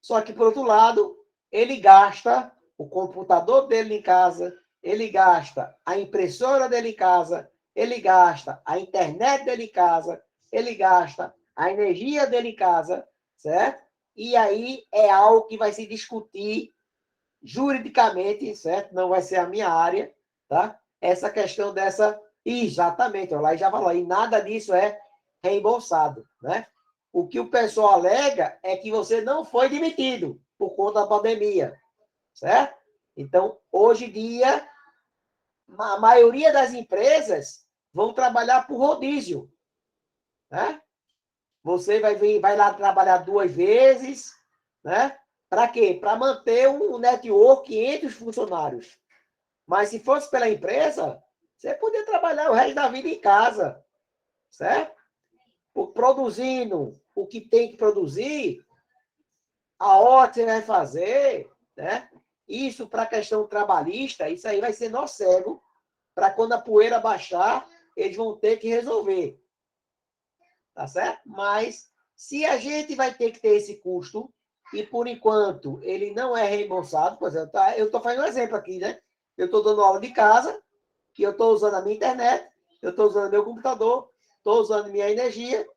só que, por outro lado, ele gasta o computador dele em casa, ele gasta a impressora dele em casa, ele gasta a internet dele em casa, ele gasta a energia dele em casa, certo? E aí é algo que vai se discutir juridicamente, certo? Não vai ser a minha área, tá? Essa questão dessa... Exatamente, lá já falou, e nada disso é reembolsado, né? O que o pessoal alega é que você não foi demitido por conta da pandemia, certo? Então, hoje em dia, a maioria das empresas vão trabalhar por rodízio, né? Você vai lá trabalhar 2 vezes, né? Para quê? Para manter um network entre os funcionários. Mas se fosse pela empresa, você poderia trabalhar o resto da vida em casa, certo? Produzindo o que tem que produzir, a hora que você vai fazer, né? Isso para a questão trabalhista, isso aí vai ser nó cego para quando a poeira baixar, eles vão ter que resolver. tá certo? Mas se a gente vai ter que ter esse custo, e por enquanto ele não é reembolsado, por exemplo, tá? Eu estou fazendo um exemplo aqui, né? Eu estou dando aula de casa, que eu estou usando a minha internet, eu estou usando meu computador, estou usando minha energia,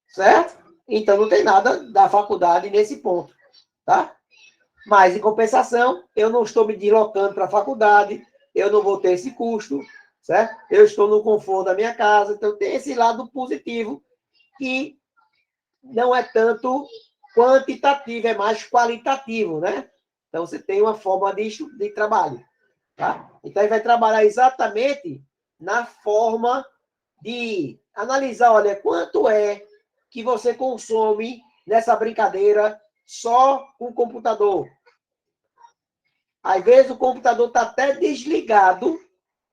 certo? Então não tem nada da faculdade nesse ponto, tá? Mas, em compensação, eu não estou me deslocando para a faculdade, eu não vou ter esse custo, certo? Eu estou no conforto da minha casa, então tem esse lado positivo que não é tanto quantitativo, é mais qualitativo, né? Então, você tem uma forma de trabalho, tá? Então, ele vai trabalhar exatamente na forma de analisar, olha, quanto é que você consome nessa brincadeira só com o computador. Às vezes o computador está até desligado,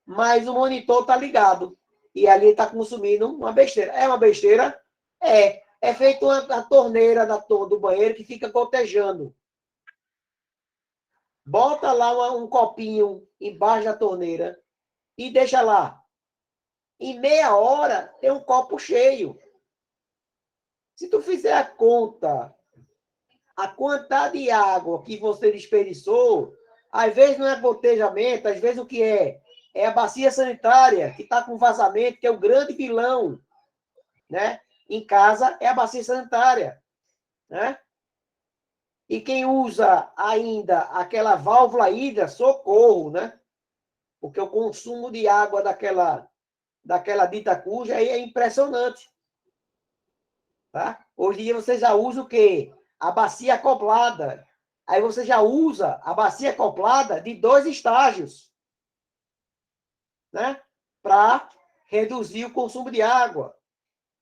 mas o monitor está ligado. E ali está consumindo uma besteira. É uma besteira? É. É feito a torneira do banheiro que fica gotejando. Bota lá um copinho embaixo da torneira e deixa lá. Em meia hora, tem um copo cheio. Se tu fizer a conta, a quantidade de água que você desperdiçou, às vezes não é gotejamento, às vezes o que é? É a bacia sanitária que está com vazamento, que é o grande vilão, né? Em casa é a bacia sanitária, né? E quem usa ainda aquela válvula hidra, socorro, né? Porque o consumo de água daquela dita cuja aí é impressionante. Tá? Hoje em dia você já usa o quê? A bacia acoplada. Aí você já usa a bacia acoplada de 2 estágios, né? Para reduzir o consumo de água.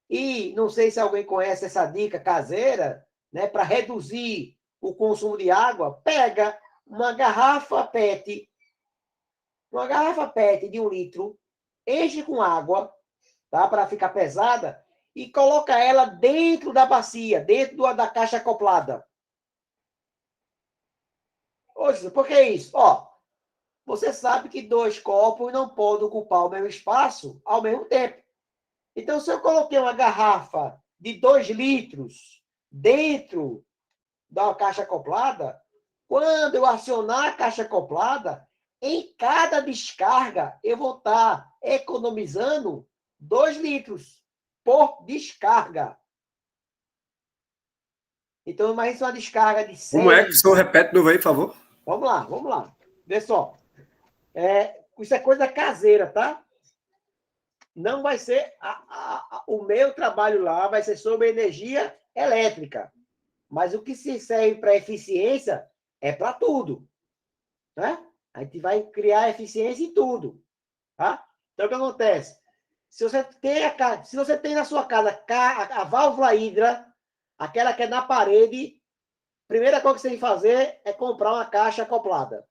E não sei se alguém conhece essa dica caseira, né? Para reduzir o consumo de água, pega uma garrafa PET de 1 litro, enche com água, tá? Para ficar pesada, e coloca ela dentro da bacia, dentro da caixa acoplada. Hoje, por que isso? Ó, você sabe que 2 copos não podem ocupar o mesmo espaço ao mesmo tempo. Então, se eu coloquei uma garrafa de 2 litros dentro da caixa acoplada, quando eu acionar a caixa acoplada, em cada descarga, eu vou estar economizando 2 litros por descarga. Então, imagina uma descarga de 6... Como é que o senhor repete de novo aí, por favor? Vamos lá. Vê só. Isso é coisa caseira, tá? Não vai ser... o meu trabalho lá vai ser sobre energia elétrica. Mas o que se serve para eficiência é para tudo. Né? A gente vai criar eficiência em tudo. Tá? Então, o que acontece? Se você tem na sua casa a válvula hidra, aquela que é na parede, a primeira coisa que você tem que fazer é comprar uma caixa acoplada.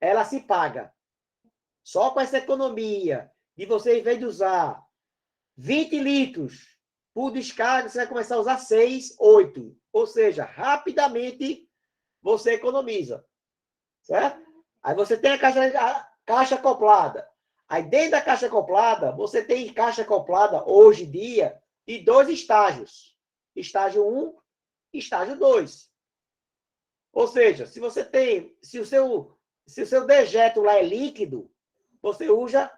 Ela se paga. Só com essa economia de você, em vez de usar 20 litros por descarga, você vai começar a usar 6, 8. Ou seja, rapidamente você economiza. Certo? Aí você tem a caixa acoplada. Aí dentro da caixa acoplada, você tem caixa acoplada, hoje em dia, de 2 estágios. Estágio 1 e estágio 2. Ou seja, se o seu dejeto lá é líquido, você usa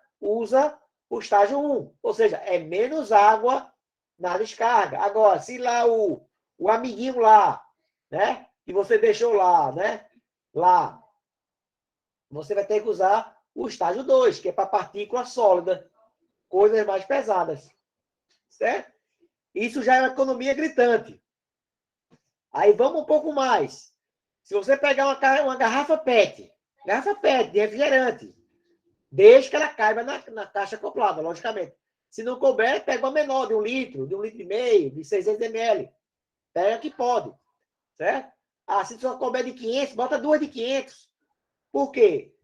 o estágio 1. Ou seja, é menos água na descarga. Agora, se lá o amiguinho lá, né, que você deixou lá, né, lá, você vai ter que usar o estágio 2, que é para partícula sólida, coisas mais pesadas. Certo? Isso já é uma economia gritante. Aí vamos um pouco mais. Se você pegar uma garrafa PET de refrigerante, desde que ela caiba na caixa acoplada, logicamente. Se não couber, pega uma menor, de 1 litro, de 1,5 litro, de 600 ml. Pega que pode. Certo? Se só couber de 500, bota 2 de 500. Por quê?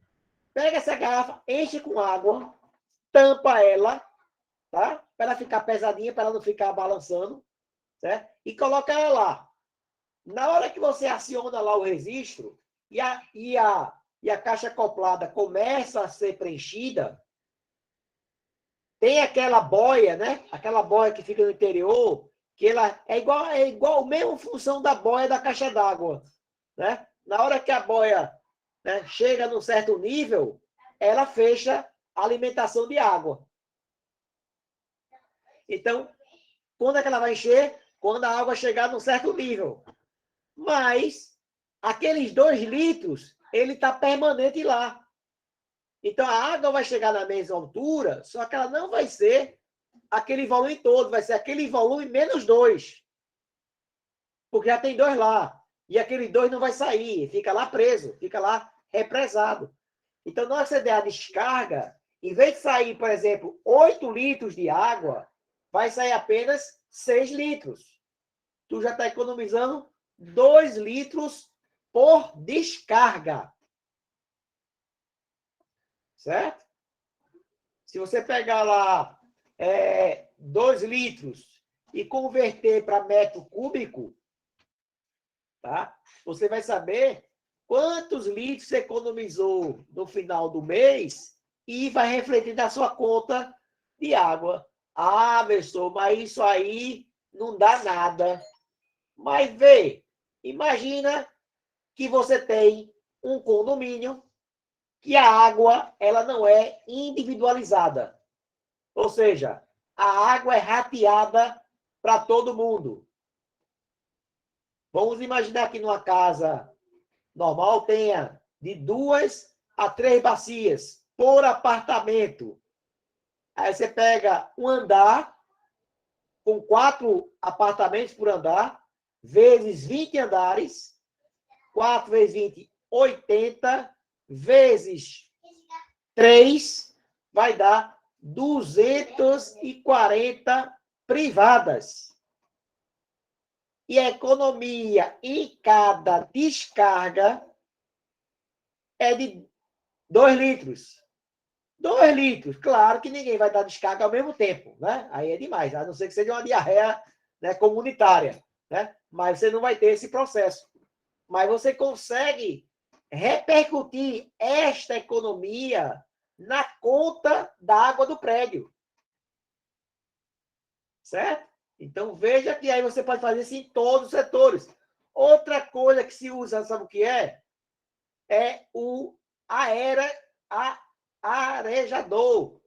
Pega essa garrafa, enche com água, tampa ela, tá? Para ela ficar pesadinha, para ela não ficar balançando, certo? E coloca ela lá. Na hora que você aciona lá o registro e a caixa acoplada começa a ser preenchida, Tem aquela boia, né? Aquela boia que fica no interior, que ela é igual a mesma função da boia da caixa d'água, né? Na hora que a boia, né, chega num certo nível, ela fecha a alimentação de água. Então, quando é que ela vai encher? Quando a água chegar num certo nível. Mas, aqueles 2 litros, ele está permanente lá. Então, a água vai chegar na mesma altura, só que ela não vai ser aquele volume todo, vai ser aquele volume menos 2. Porque já tem 2 lá. E aquele 2 não vai sair, fica lá preso, fica lá represado. Então, na hora que você der a descarga, em vez de sair, por exemplo, 8 litros de água, vai sair apenas 6 litros. Tu já está economizando 2 litros por descarga. Certo? Se você pegar lá 2 litros e converter para metro cúbico, tá? Você vai saber quantos litros você economizou no final do mês e vai refletir na sua conta de água. Ah, Bestor, mas isso aí não dá nada. Mas vê, imagina que você tem um condomínio que a água ela não é individualizada. Ou seja, a água é rateada para todo mundo. Vamos imaginar que numa casa normal tenha de 2 a 3 bacias por apartamento. Aí você pega um andar com 4 apartamentos por andar, vezes 20 andares, 4 vezes 20, 80, vezes 3, vai dar 240 privadas. E a economia em cada descarga é de 2 litros. 2 litros. Claro que ninguém vai dar descarga ao mesmo tempo, né? Aí é demais, a não ser que seja uma diarreia, né, comunitária, né? Mas você não vai ter esse processo. Mas você consegue repercutir esta economia na conta da água do prédio. Certo? Então, veja que aí você pode fazer isso em todos os setores. Outra coisa que se usa, sabe o que é? É o arejador.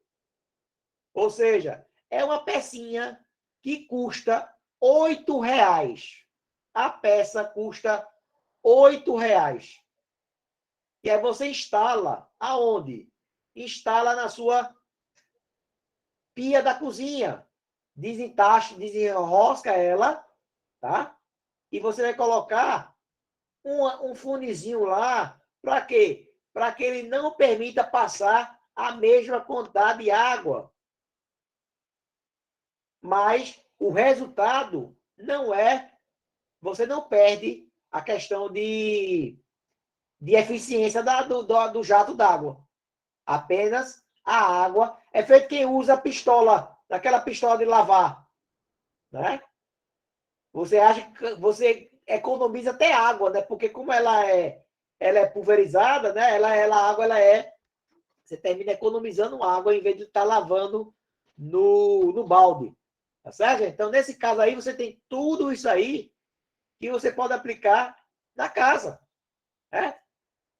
Ou seja, é uma pecinha que custa R$8. A peça custa R$8. E aí você instala aonde? Instala na sua pia da cozinha. Desenrosca ela, tá? E você vai colocar um funezinho lá, para quê? Para que ele não permita passar a mesma quantidade de água. Mas o resultado não é... Você não perde a questão de eficiência do jato d'água. Apenas a água. É feito quem usa a pistola, daquela pistola de lavar. Né? Você acha que você economiza até água, né? Porque como ela é pulverizada, né? A água você termina economizando água em vez de estar lavando no balde. Tá certo? Então, nesse caso aí, você tem tudo isso aí que você pode aplicar na casa. Né?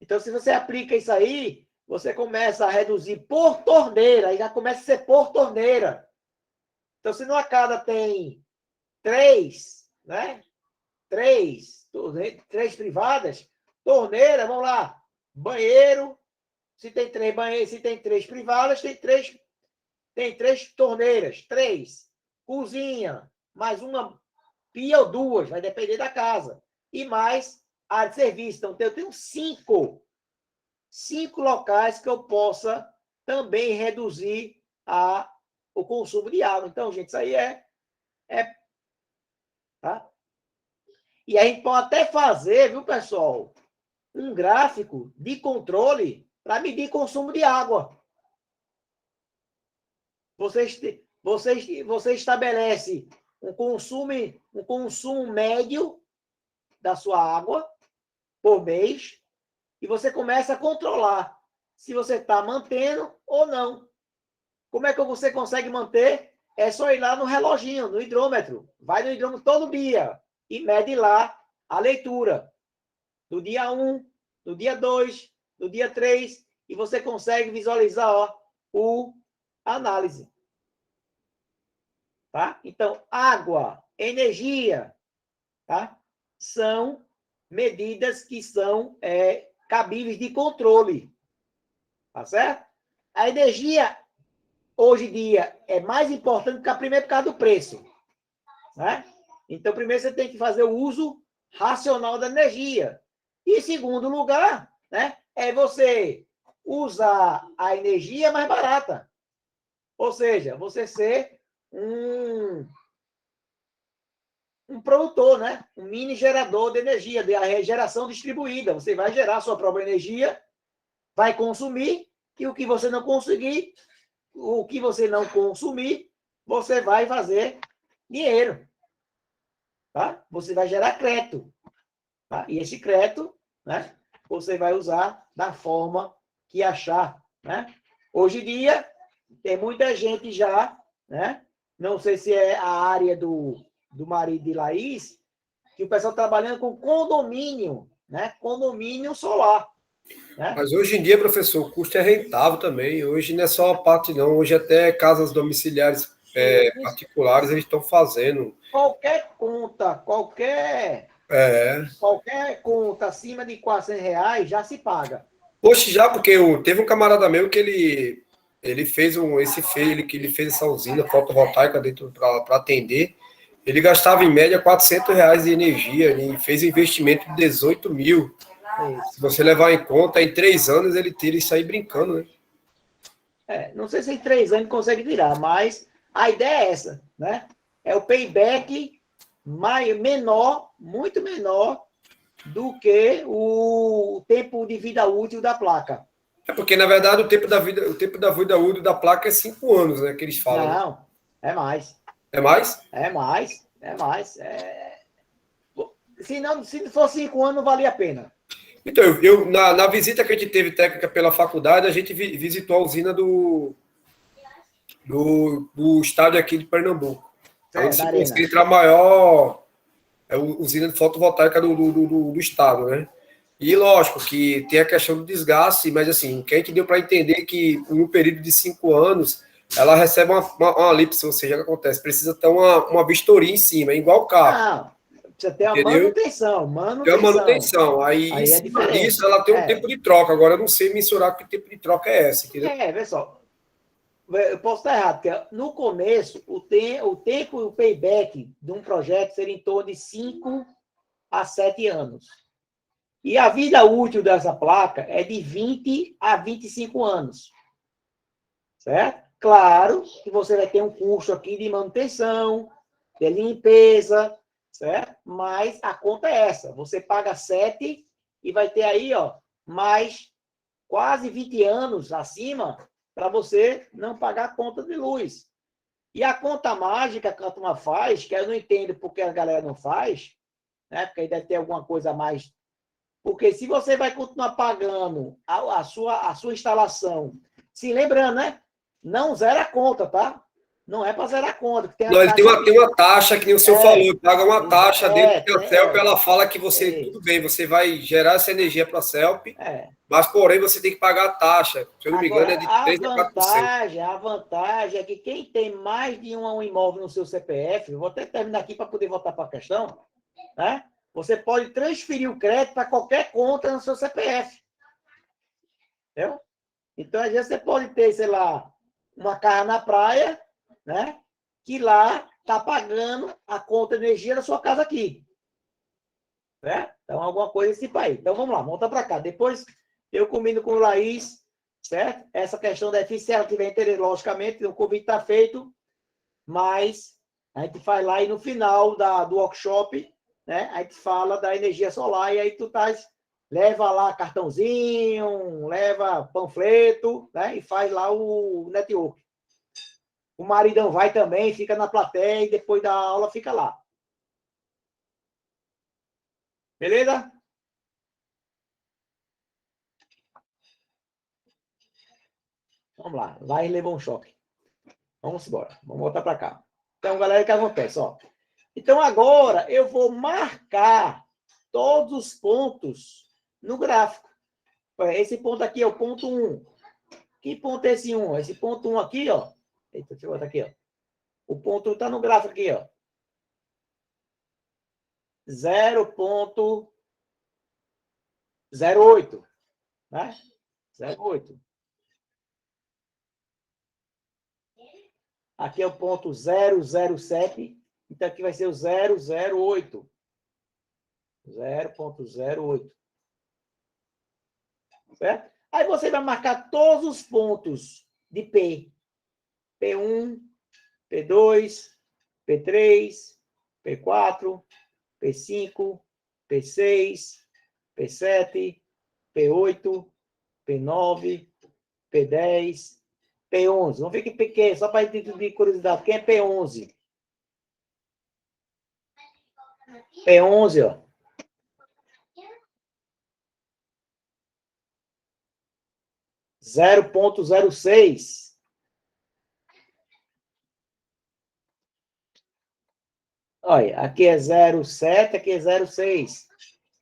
Então, se você aplica isso aí, você começa a reduzir por torneira, e já começa a ser por torneira. Então, se numa casa tem 3, né? 3 privadas, torneira, vamos lá, banheiro, se tem 3 banheiros, se tem 3 privadas, tem 3 torneiras, 3. Cozinha, mais uma pia ou 2, vai depender da casa. E mais área de serviço. Então, eu tenho 5 locais que eu possa também reduzir o consumo de água. Então, gente, isso aí tá? E a gente pode até fazer, viu, pessoal, um gráfico de controle para medir consumo de água. Você estabelece um consumo médio da sua água por mês e você começa a controlar se você está mantendo ou não. Como é que você consegue manter? É só ir lá no reloginho, no hidrômetro. Vai no hidrômetro todo dia e mede lá a leitura. Do dia 1, do dia 2, do dia 3, e você consegue visualizar a análise. Tá? Então, água, energia, tá? São medidas que são cabíveis de controle. Tá certo? A energia, hoje em dia, é mais importante que a primeira por causa do preço. Né? Então, primeiro você tem que fazer o uso racional da energia. E, em segundo lugar, né, é você usar a energia mais barata. Ou seja, você ser um produtor, né? Um mini gerador de energia, de geração distribuída. Você vai gerar a sua própria energia, vai consumir, e o que você não conseguir, o que você não consumir, você vai fazer dinheiro. Tá? Você vai gerar crédito. Tá? E esse crédito, né, você vai usar da forma que achar. Né? Hoje em dia, tem muita gente já, né? Não sei se é a área do marido de Laís, que o pessoal trabalhando com condomínio, né? Condomínio solar. Né? Mas hoje em dia, professor, o custo é rentável também. Hoje não é só a parte, não. Hoje até casas domiciliares particulares eles estão fazendo. Qualquer conta, qualquer conta acima de R$ 400 já se paga. Poxa, já, porque teve um camarada meu que ele fez ele fez essa usina fotovoltaica dentro para atender. Ele gastava em média R$ 400 de energia. Ele fez investimento de 18 mil. Isso. Se você levar em conta, em 3 anos ele tira isso aí brincando, né? Não sei se em 3 anos consegue tirar, mas a ideia é essa, né? É o payback menor, muito menor do que o tempo de vida útil da placa. É porque, na verdade, o tempo da vida útil da placa é 5 anos, né? Que eles falam. Não, né? é mais. É mais? É mais, é mais. Se for 5 anos, não valia a pena. Então, na visita que a gente teve técnica pela faculdade, a gente visitou a usina do estádio aqui de Pernambuco. A usina maior usina de fotovoltaica do estado, né? E lógico que tem a questão do desgaste, mas assim, o que a gente deu para entender é que em um período de 5 anos, ela recebe uma elipse, ou seja, o que acontece? Precisa ter uma vistoria em cima, é igual o carro. Não, precisa ter a Entendeu? manutenção. Tem a manutenção. Aí em é cima diferente. disso, ela tem um tempo de troca. Agora, eu não sei mensurar que tipo de troca é essa, entendeu? Pessoal, eu posso estar errado, porque no começo, o tempo e o payback de um projeto seria em torno de 5 a 7 anos. E a vida útil dessa placa é de 20 a 25 anos. Certo? Claro que você vai ter um custo aqui de manutenção, de limpeza, certo? Mas a conta é essa. Você paga 7 e vai ter aí, mais quase 20 anos acima para você não pagar a conta de luz. E a conta mágica que a turma faz, que eu não entendo porque a galera não faz, né? Porque aí deve ter alguma coisa a mais. Porque se você vai continuar pagando a sua instalação, se lembrando, né? Não zera a conta, tá? Não é para zerar a conta. Não, ele tem uma taxa, que nem o senhor falou, paga uma taxa dentro da CELP, ela fala que tudo bem, você vai gerar essa energia para a CELP, mas porém você tem que pagar a taxa. Se eu não me engano, é de 3% a 4%. A vantagem é que quem tem mais de um imóvel no seu CPF, eu vou até terminar aqui para poder voltar para a questão, né? Você pode transferir o crédito para qualquer conta no seu CPF. Entendeu? Então, às vezes, você pode ter, sei lá, uma casa na praia, né? Que lá está pagando a conta de energia da sua casa aqui. Né? Então, alguma coisa desse país. Então, vamos lá, volta para cá. Depois, eu combino com o Laís, certo? Essa questão da eficiência, ela tiver interesse, logicamente, o convite está feito, mas a gente faz lá e no final do workshop, né? A gente fala da energia solar e aí leva lá cartãozinho, leva panfleto, né? E faz lá o network. O maridão vai também, fica na plateia e depois da aula fica lá. Beleza? Vamos lá. Lá e levou um choque. Vamos embora. Vamos voltar para cá. Então, galera, o que acontece? Ó. Então, agora, eu vou marcar todos os pontos no gráfico. Esse ponto aqui é o ponto 1. Que ponto é esse 1? Esse ponto 1 aqui, ó. Eita, deixa eu botar aqui, ó. O ponto 1 está no gráfico aqui, ó. 0,08. Né? 0,8. Aqui é o ponto 007. Então, aqui vai ser o 008. 0,08. Certo? Aí você vai marcar todos os pontos de P. P1, P2, P3, P4, P5, P6, P7, P8, P9, P10, P11. Vamos ver que P, só para de curiosidade. Quem é P11? P11, ó. Zero ponto 06. Olha, aqui é 0,7, aqui é 0,6.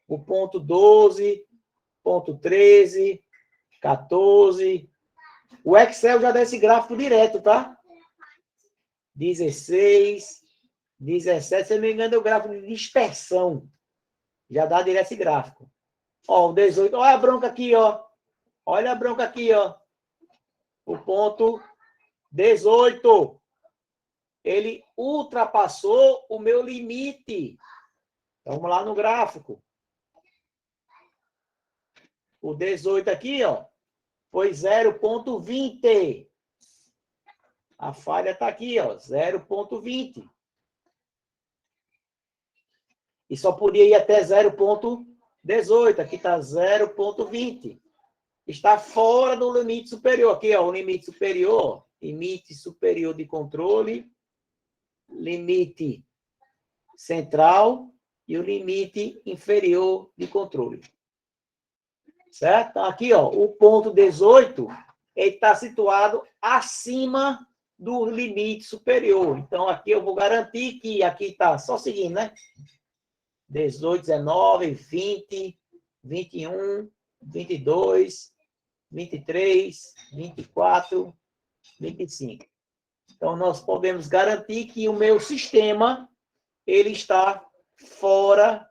O ponto 12, ponto 13, 14. O Excel já dá esse gráfico direto, tá? 16, 17. Se eu não me engano, é o gráfico de dispersão. Já dá direto esse gráfico. Ó, o 18. Olha a bronca aqui, ó. Olha a bronca aqui, ó. O ponto 18. Ele ultrapassou o meu limite. Vamos lá no gráfico. O 18 aqui, ó, foi 0,20. A falha está aqui, ó, 0,20. E só podia ir até 0,18. Aqui está 0,20. Está fora do limite superior. Aqui, ó, o limite superior. Limite superior de controle. Limite central e o limite inferior de controle. Certo? Então, aqui, ó, o ponto 18 está situado acima do limite superior. Então, aqui eu vou garantir que aqui está só seguindo, né? 18, 19, 20, 21, 22, 23, 24, 25. Então, nós podemos garantir que o meu sistema ele está fora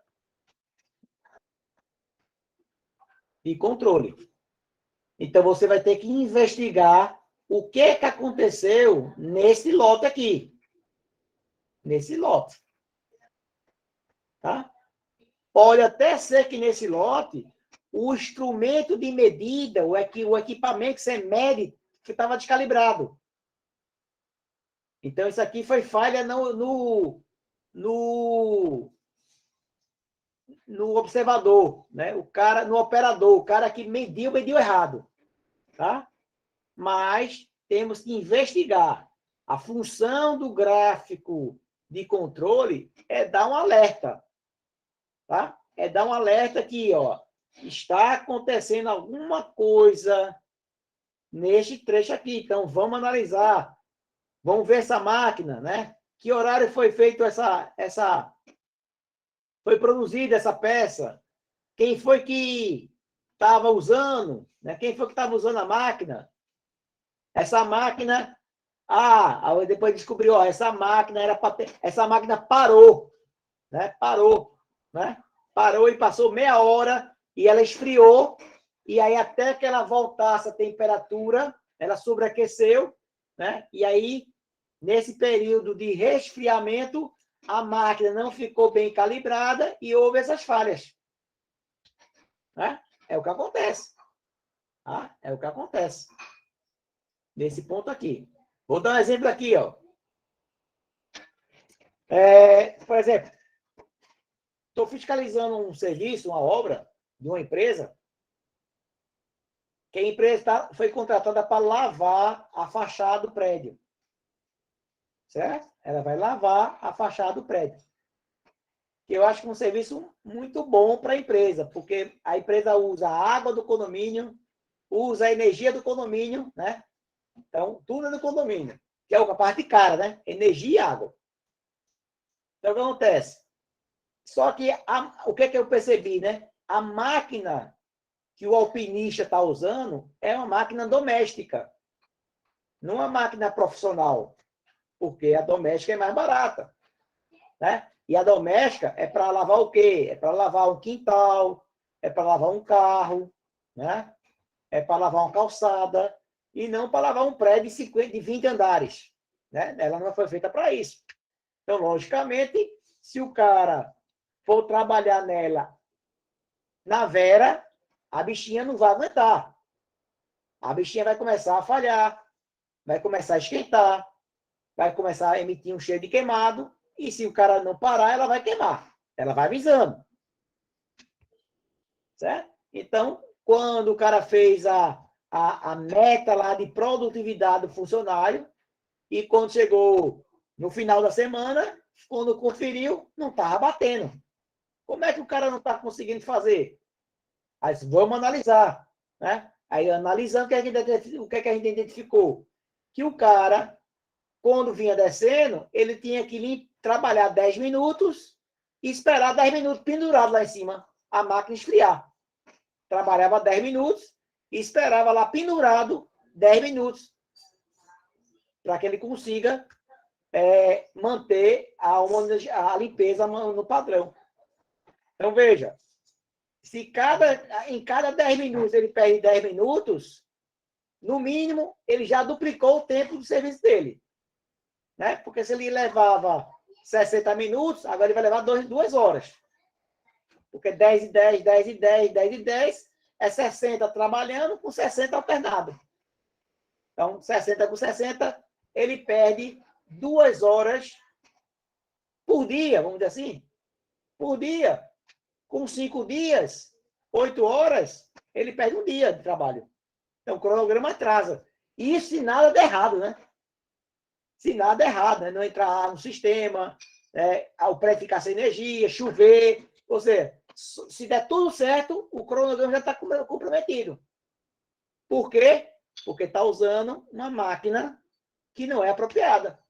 de controle. Então, você vai ter que investigar o que aconteceu nesse lote aqui. Nesse lote. Tá? Pode até ser que nesse lote, o instrumento de medida, o equipamento que você mede, que estava descalibrado. Então, isso aqui foi falha no observador, né? O cara, no operador, o cara que mediu errado, tá? Mas temos que investigar. A função do gráfico de controle é dar um alerta, tá? É dar um alerta que, ó, está acontecendo alguma coisa neste trecho aqui. Então, vamos analisar. Vamos ver essa máquina, né? Que horário foi feito foi produzida essa peça? Quem foi que estava usando? Né? Quem foi que estava usando a máquina? Essa máquina... depois descobriu, ó, essa máquina essa máquina parou, né? Parou, né? Parou e passou meia hora e ela esfriou e aí até que ela voltasse a temperatura, ela sobreaqueceu, né? E aí nesse período de resfriamento, a máquina não ficou bem calibrada e houve essas falhas. Né? É o que acontece. Tá? É o que acontece. Nesse ponto aqui. Vou dar um exemplo aqui, ó. Por exemplo, estou fiscalizando um serviço, uma obra de uma empresa, que a empresa foi contratada para lavar a fachada do prédio. Certo? Ela vai lavar a fachada do prédio. Que eu acho que é um serviço muito bom para a empresa, porque a empresa usa a água do condomínio, usa a energia do condomínio, né? Então, tudo é do condomínio. que é a parte cara, né? Energia e água. Então, o que acontece? Só que o que eu percebi, né? A máquina que o alpinista está usando é uma máquina doméstica, não uma máquina profissional, porque a doméstica é mais barata, né? E a doméstica é para lavar o quê? É para lavar um quintal, é para lavar um carro, né? É para lavar uma calçada, e não para lavar um prédio de 20 andares, né? Ela não foi feita para isso. Então, logicamente, se o cara for trabalhar nela na vera, a bichinha não vai aguentar. A bichinha vai começar a falhar, vai começar a esquentar, vai começar a emitir um cheiro de queimado, e se o cara não parar, ela vai queimar. Ela vai avisando. Certo? Então, quando o cara fez a meta lá de produtividade do funcionário, e quando chegou no final da semana, quando conferiu, não estava batendo. Como é que o cara não está conseguindo fazer? Aí vamos analisar, né? Aí analisando, o que é que a gente identificou? Que o cara, quando vinha descendo, ele tinha que trabalhar 10 minutos e esperar 10 minutos pendurado lá em cima, a máquina esfriar. Trabalhava 10 minutos e esperava lá pendurado 10 minutos para que ele consiga manter a limpeza no padrão. Então, veja, se em cada 10 minutos ele perde 10 minutos, no mínimo, ele já duplicou o tempo do serviço dele. Né? Porque se ele levava 60 minutos, agora ele vai levar 2 horas. Porque 10 e 10, 10 e 10, 10 e 10 é 60 trabalhando com 60 alternado. Então, 60 com 60, ele perde 2 horas por dia, vamos dizer assim. Por dia. Com 5 dias, 8 horas, ele perde um dia de trabalho. Então, o cronograma atrasa. Isso se nada der errado, né? Se nada der errado, né? Não entrar no sistema, o pré ficar sem energia, chover. Ou seja, se der tudo certo, o cronograma já está comprometido. Por quê? Porque está usando uma máquina que não é apropriada.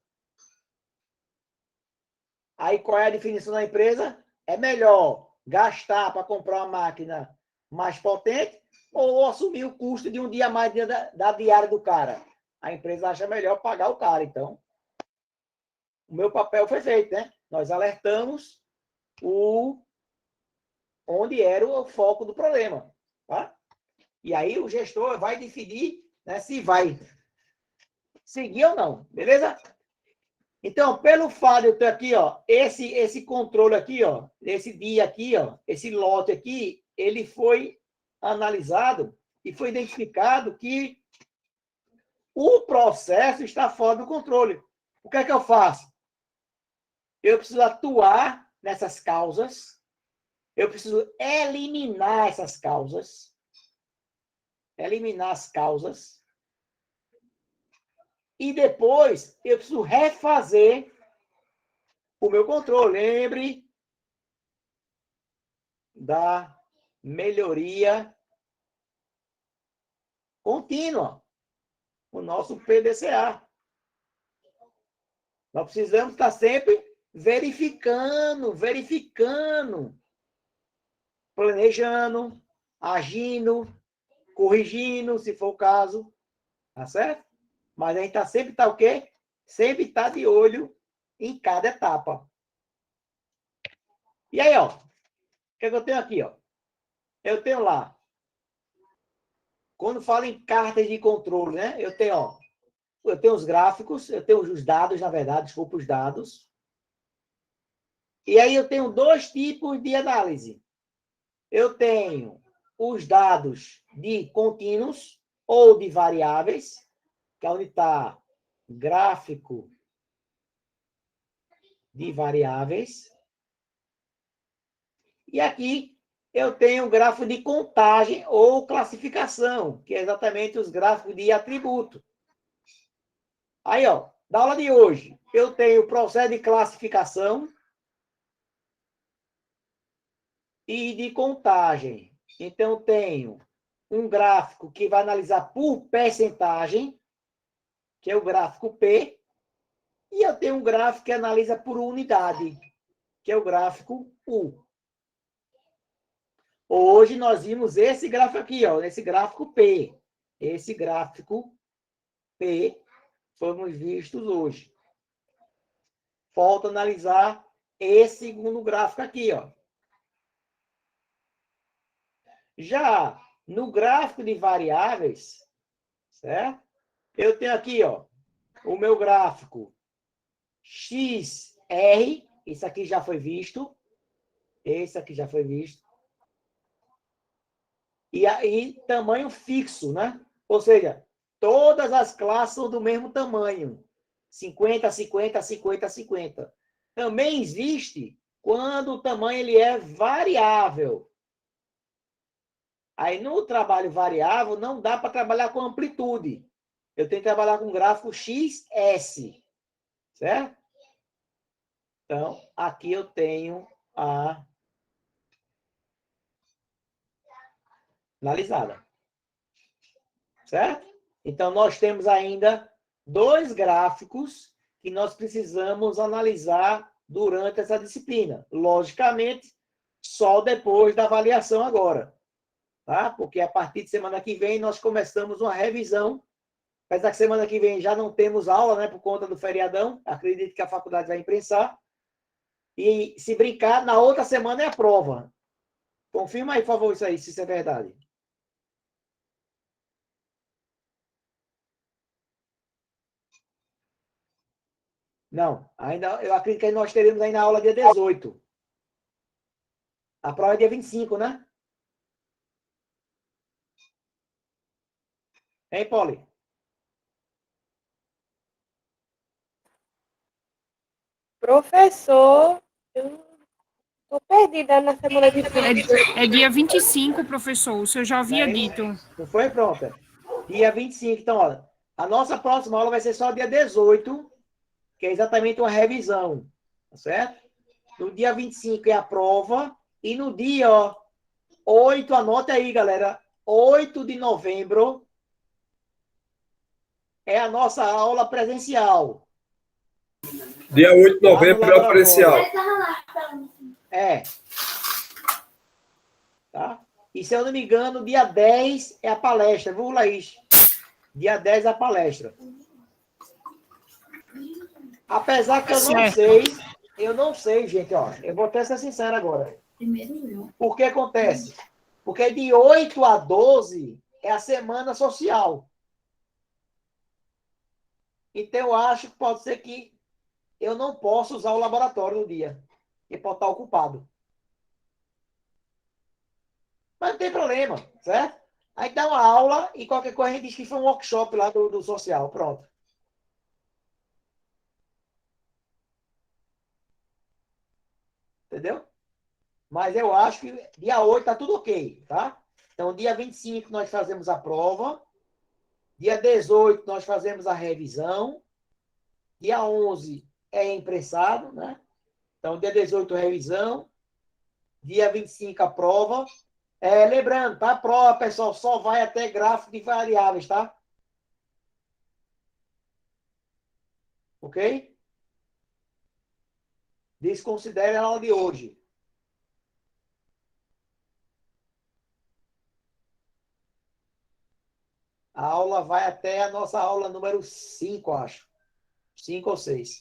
Aí, qual é a definição da empresa? É melhor gastar para comprar uma máquina mais potente ou assumir o custo de um dia a mais da diária do cara. A empresa acha melhor pagar o cara. Então, o meu papel foi feito, né? Nós alertamos onde era o foco do problema. Tá? E aí o gestor vai decidir, né, se vai seguir ou não. Beleza? Então, pelo fato de eu ter aqui, ó, esse controle aqui, ó, esse dia aqui, ó, esse lote aqui, ele foi analisado e foi identificado que o processo está fora do controle. O que é que eu faço? Eu preciso atuar nessas causas, eu preciso eliminar essas causas, eliminar as causas, e depois eu preciso refazer o meu controle. Lembre da melhoria contínua, o nosso PDCA. Nós precisamos estar sempre verificando, planejando, agindo, corrigindo, se for o caso. Tá certo? Mas a gente sempre está o quê? Sempre está de olho em cada etapa. E aí, ó, o que eu tenho aqui, ó? Eu tenho lá, quando falo em cartas de controle, né? Eu tenho os gráficos, eu tenho os dados, na verdade, desculpa, os dados. E aí eu tenho 2 tipos de análise. Eu tenho os dados de contínuos ou de variáveis, que é onde está gráfico de variáveis. E aqui eu tenho o gráfico de contagem ou classificação, que é exatamente os gráficos de atributo. Aí, ó, da aula de hoje, eu tenho o processo de classificação e de contagem. Então, eu tenho um gráfico que vai analisar por percentagem, que é o gráfico P, E eu tenho um gráfico que analisa por unidade, que é o gráfico U. Hoje nós vimos esse gráfico aqui, ó, esse gráfico P. Esse gráfico P fomos vistos hoje. Falta analisar esse segundo gráfico aqui, ó. Já no gráfico de variáveis, certo? Eu tenho aqui, ó, o meu gráfico XR, isso aqui já foi visto. Esse aqui já foi visto. E aí, tamanho fixo, né? Ou seja, todas as classes são do mesmo tamanho. 50, 50, 50, 50. Também existe quando o tamanho ele é variável. Aí, no trabalho variável, não dá para trabalhar com amplitude. Eu tenho que trabalhar com gráfico XS. Certo? Então, aqui eu tenho a analisada. Certo? Então, nós temos ainda 2 gráficos que nós precisamos analisar durante essa disciplina. Logicamente, só depois da avaliação agora. Tá? Porque a partir de semana que vem nós começamos uma revisão. Apesar que semana que vem já não temos aula, né, por conta do feriadão. Acredito que a faculdade vai imprensar. E se brincar, na outra semana é a prova. Confirma aí, por favor, isso aí, se isso é verdade. Não, ainda, eu acredito que nós teremos ainda a aula dia 18. A prova é dia 25, né? Hein, Poli? Professor, eu tô perdida na semana de frente. É dia 25, professor. O senhor já havia dito. Não foi? Pronto. Dia 25. Então, olha, a nossa próxima aula vai ser só dia 18, que é exatamente uma revisão. Tá certo? No dia 25 é a prova. E no dia, ó, 8, anota aí, galera. 8 de novembro é a nossa aula presencial. Dia 8 de novembro é o presencial. É. Tá? E se eu não me engano, dia 10 é a palestra, viu, Laís? Dia 10 é a palestra. Apesar que eu não sei, gente, ó. Eu vou até ser sincero agora. O que acontece? Porque de 8 a 12 é a semana social. Então, eu acho que pode ser que eu não possa usar o laboratório no dia. Porque pode estar ocupado. Mas não tem problema, certo? Aí dá uma aula e qualquer coisa a gente diz que foi um workshop lá do social. Pronto. Entendeu? Mas eu acho que dia 8 tá tudo ok, tá? Então, dia 25 nós fazemos a prova. Dia 18 nós fazemos a revisão. Dia 11 é imprensado, né? Então, dia 18 revisão. Dia 25 a prova. Lembrando, tá? A prova, pessoal, só vai até gráfico de variáveis, tá? Ok? Desconsidere a aula de hoje. A aula vai até a nossa aula número 5, acho. 5 ou 6.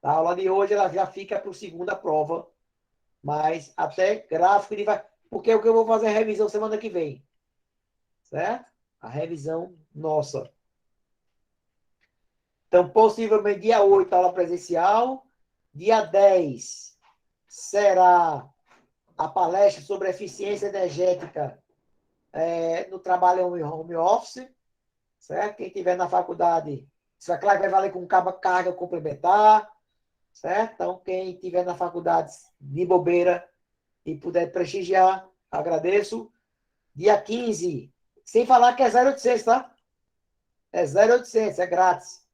A aula de hoje ela já fica para a segunda prova. Mas até gráfico de vai. Porque é o que eu vou fazer a revisão semana que vem. Certo? A revisão nossa. Então, possivelmente dia 8, aula presencial. Dia 10 será a palestra sobre eficiência energética no trabalho home office. Certo? Quem estiver na faculdade, isso aqui vai valer com carga complementar. Certo? Então, quem estiver na faculdade de bobeira e puder prestigiar, agradeço. Dia 15, sem falar que é 0800, tá? É 0800, é grátis.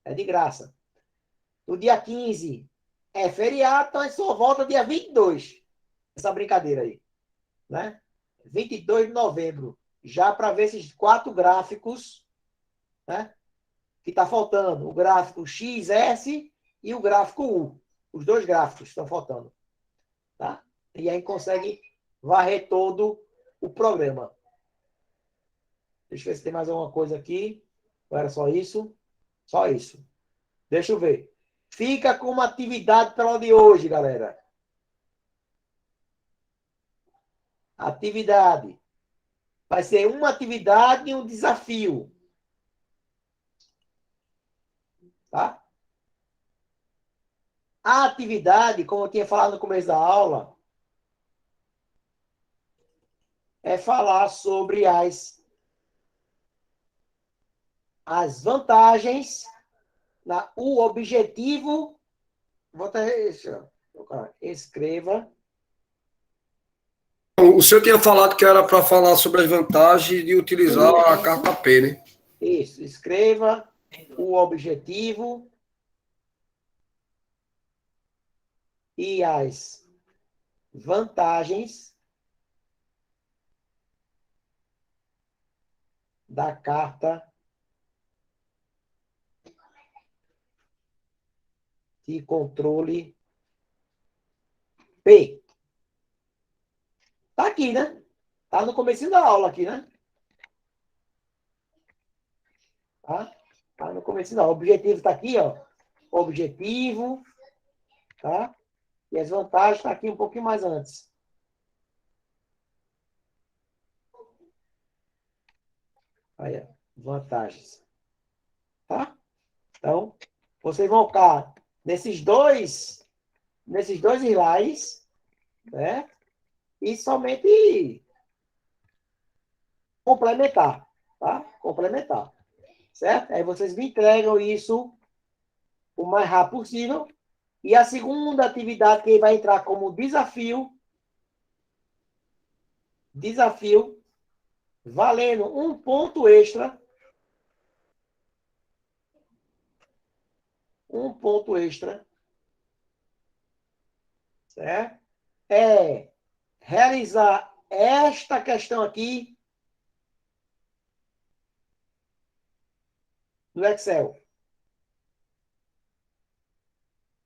É de graça. No dia 15 é feriado, então a gente só volta dia 22. Essa brincadeira aí. Né? 22 de novembro. Já para ver esses 4 gráficos, né? que está faltando? O gráfico XS e o gráfico U. Os dois gráficos estão faltando. Tá? E aí consegue varrer todo o programa. Deixa eu ver se tem mais alguma coisa aqui. Ou era só isso? Só isso. Deixa eu ver. Fica com uma atividade para o de hoje, galera. Atividade. Vai ser uma atividade e um desafio. Tá? A atividade, como eu tinha falado no começo da aula, é falar sobre as vantagens, o objetivo. Vou até, escreva. O senhor tinha falado que era para falar sobre as vantagens de utilizar a carta P, né? Isso, escreva o objetivo e as vantagens da carta de controle P. Tá aqui, né? Tá no comecinho da aula aqui, né? Tá no comecinho da aula. O objetivo tá aqui, ó. Objetivo, tá? E as vantagens tá aqui um pouquinho mais antes. Aí, ó. Vantagens. Tá? Então, vocês vão ficar nesses dois slides, né? E somente complementar, tá? Complementar, certo? Aí vocês me entregam isso o mais rápido possível. E a segunda atividade que vai entrar como desafio, valendo um ponto extra, certo? É realizar esta questão aqui no Excel.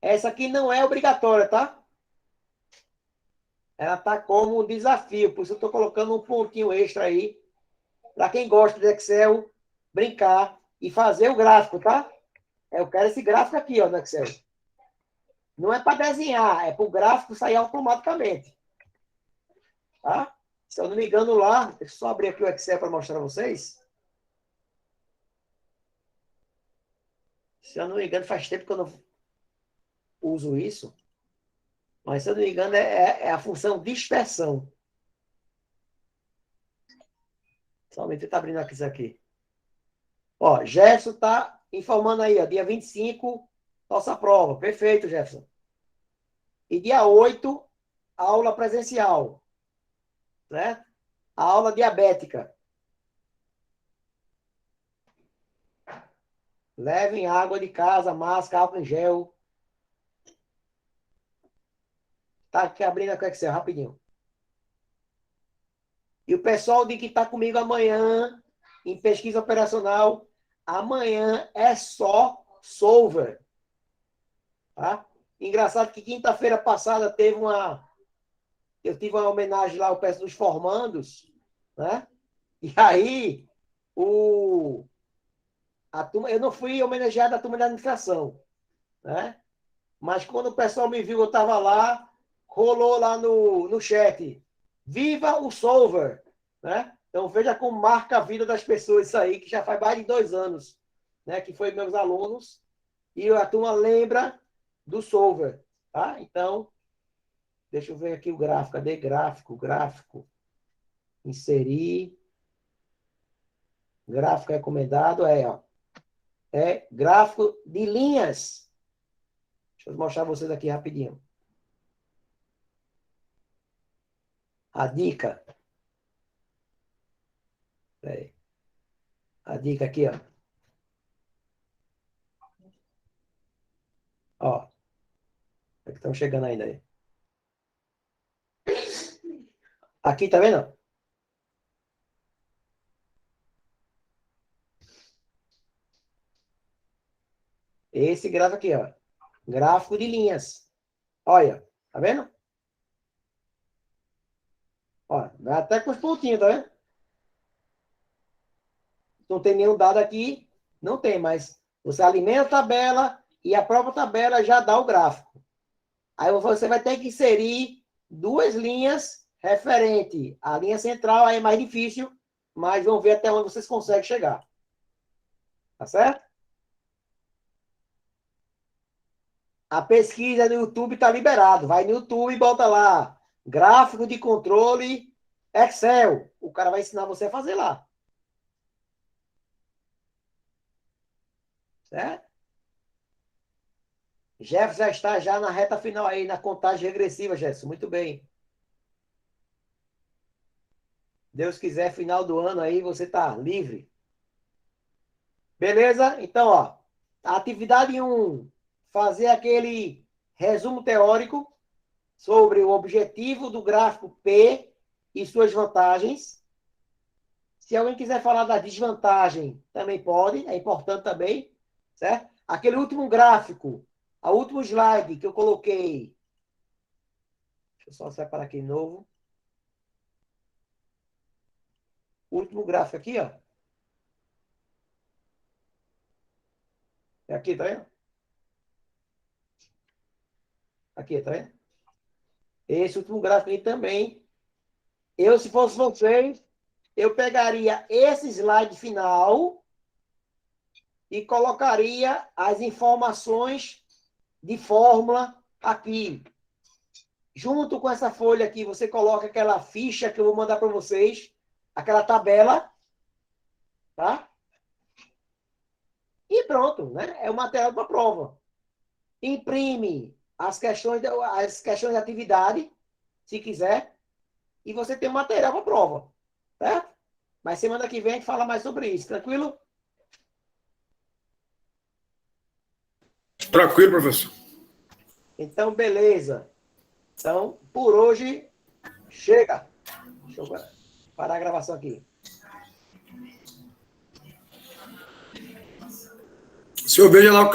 Essa aqui não é obrigatória, tá? Ela está como desafio, por isso eu estou colocando um pontinho extra aí, para quem gosta de Excel, brincar e fazer o gráfico, tá? Eu quero esse gráfico aqui, ó, no Excel. Não é para desenhar, é para o gráfico sair automaticamente. Tá? Se eu não me engano lá, deixa eu só abrir aqui o Excel para mostrar para vocês. Se eu não me engano, faz tempo que eu não uso isso. Mas, se eu não me engano, é a função dispersão. Somente está abrindo aqui isso aqui. Ó, Jefferson está informando aí, ó, dia 25, nossa prova. Perfeito, Jefferson. E dia 8, aula presencial. Certo? A aula diabética. Levem água de casa, máscara, álcool em gel. Tá aqui abrindo aqui o Excel, rapidinho. E o pessoal de que está comigo amanhã, em pesquisa operacional, amanhã é só solver. Tá? Engraçado que quinta-feira passada eu tive uma homenagem lá ao peço dos formandos, né? E aí, a turma, eu não fui homenageado a turma da administração, né? Mas quando o pessoal me viu, eu estava lá, rolou lá no chat. Viva o Solver! Né? Então veja como marca a vida das pessoas isso aí, que já faz mais de 2 anos, né? Que foi meus alunos. E a turma lembra do Solver. Tá? Então, deixa eu ver aqui o gráfico. Cadê gráfico? Inserir. Gráfico recomendado ó. É gráfico de linhas. Deixa eu mostrar vocês aqui rapidinho. A dica. A dica aqui, ó. Ó. É que estão chegando ainda aí. Aqui, tá vendo? Esse gráfico aqui, ó. Gráfico de linhas. Olha, tá vendo? Ó, vai até com os pontinhos, tá vendo? Não tem nenhum dado aqui, não tem, mas você alimenta a tabela e a própria tabela já dá o gráfico. Aí você vai ter que inserir duas linhas referente à linha central, aí é mais difícil, mas vamos ver até onde vocês conseguem chegar. Tá certo? A pesquisa no YouTube está liberado. Vai no YouTube e bota lá, gráfico de controle Excel. O cara vai ensinar você a fazer lá. Certo? Jefferson já está já na reta final aí, na contagem regressiva, Jefferson. Muito bem. Deus quiser, final do ano aí, você está livre. Beleza? Então, ó, atividade 1, fazer aquele resumo teórico sobre o objetivo do gráfico P e suas vantagens. Se alguém quiser falar da desvantagem, também pode, é importante também, certo? Aquele último gráfico, o último slide que eu coloquei. Deixa eu só separar aqui de novo. O último gráfico aqui, ó. É aqui, tá vendo? Aqui, tá vendo? Esse último gráfico aí também. Eu, se fosse vocês, eu pegaria esse slide final e colocaria as informações de fórmula aqui. Junto com essa folha aqui, você coloca aquela ficha que eu vou mandar para vocês, aquela tabela, tá? E pronto, né? É o material para prova. Imprime as questões de atividade, se quiser, e você tem o material para prova, certo? Mas semana que vem a gente fala mais sobre isso, tranquilo? Tranquilo, professor. Então, beleza. Então, por hoje, chega. Deixa eu parar a gravação aqui. O senhor veja lá o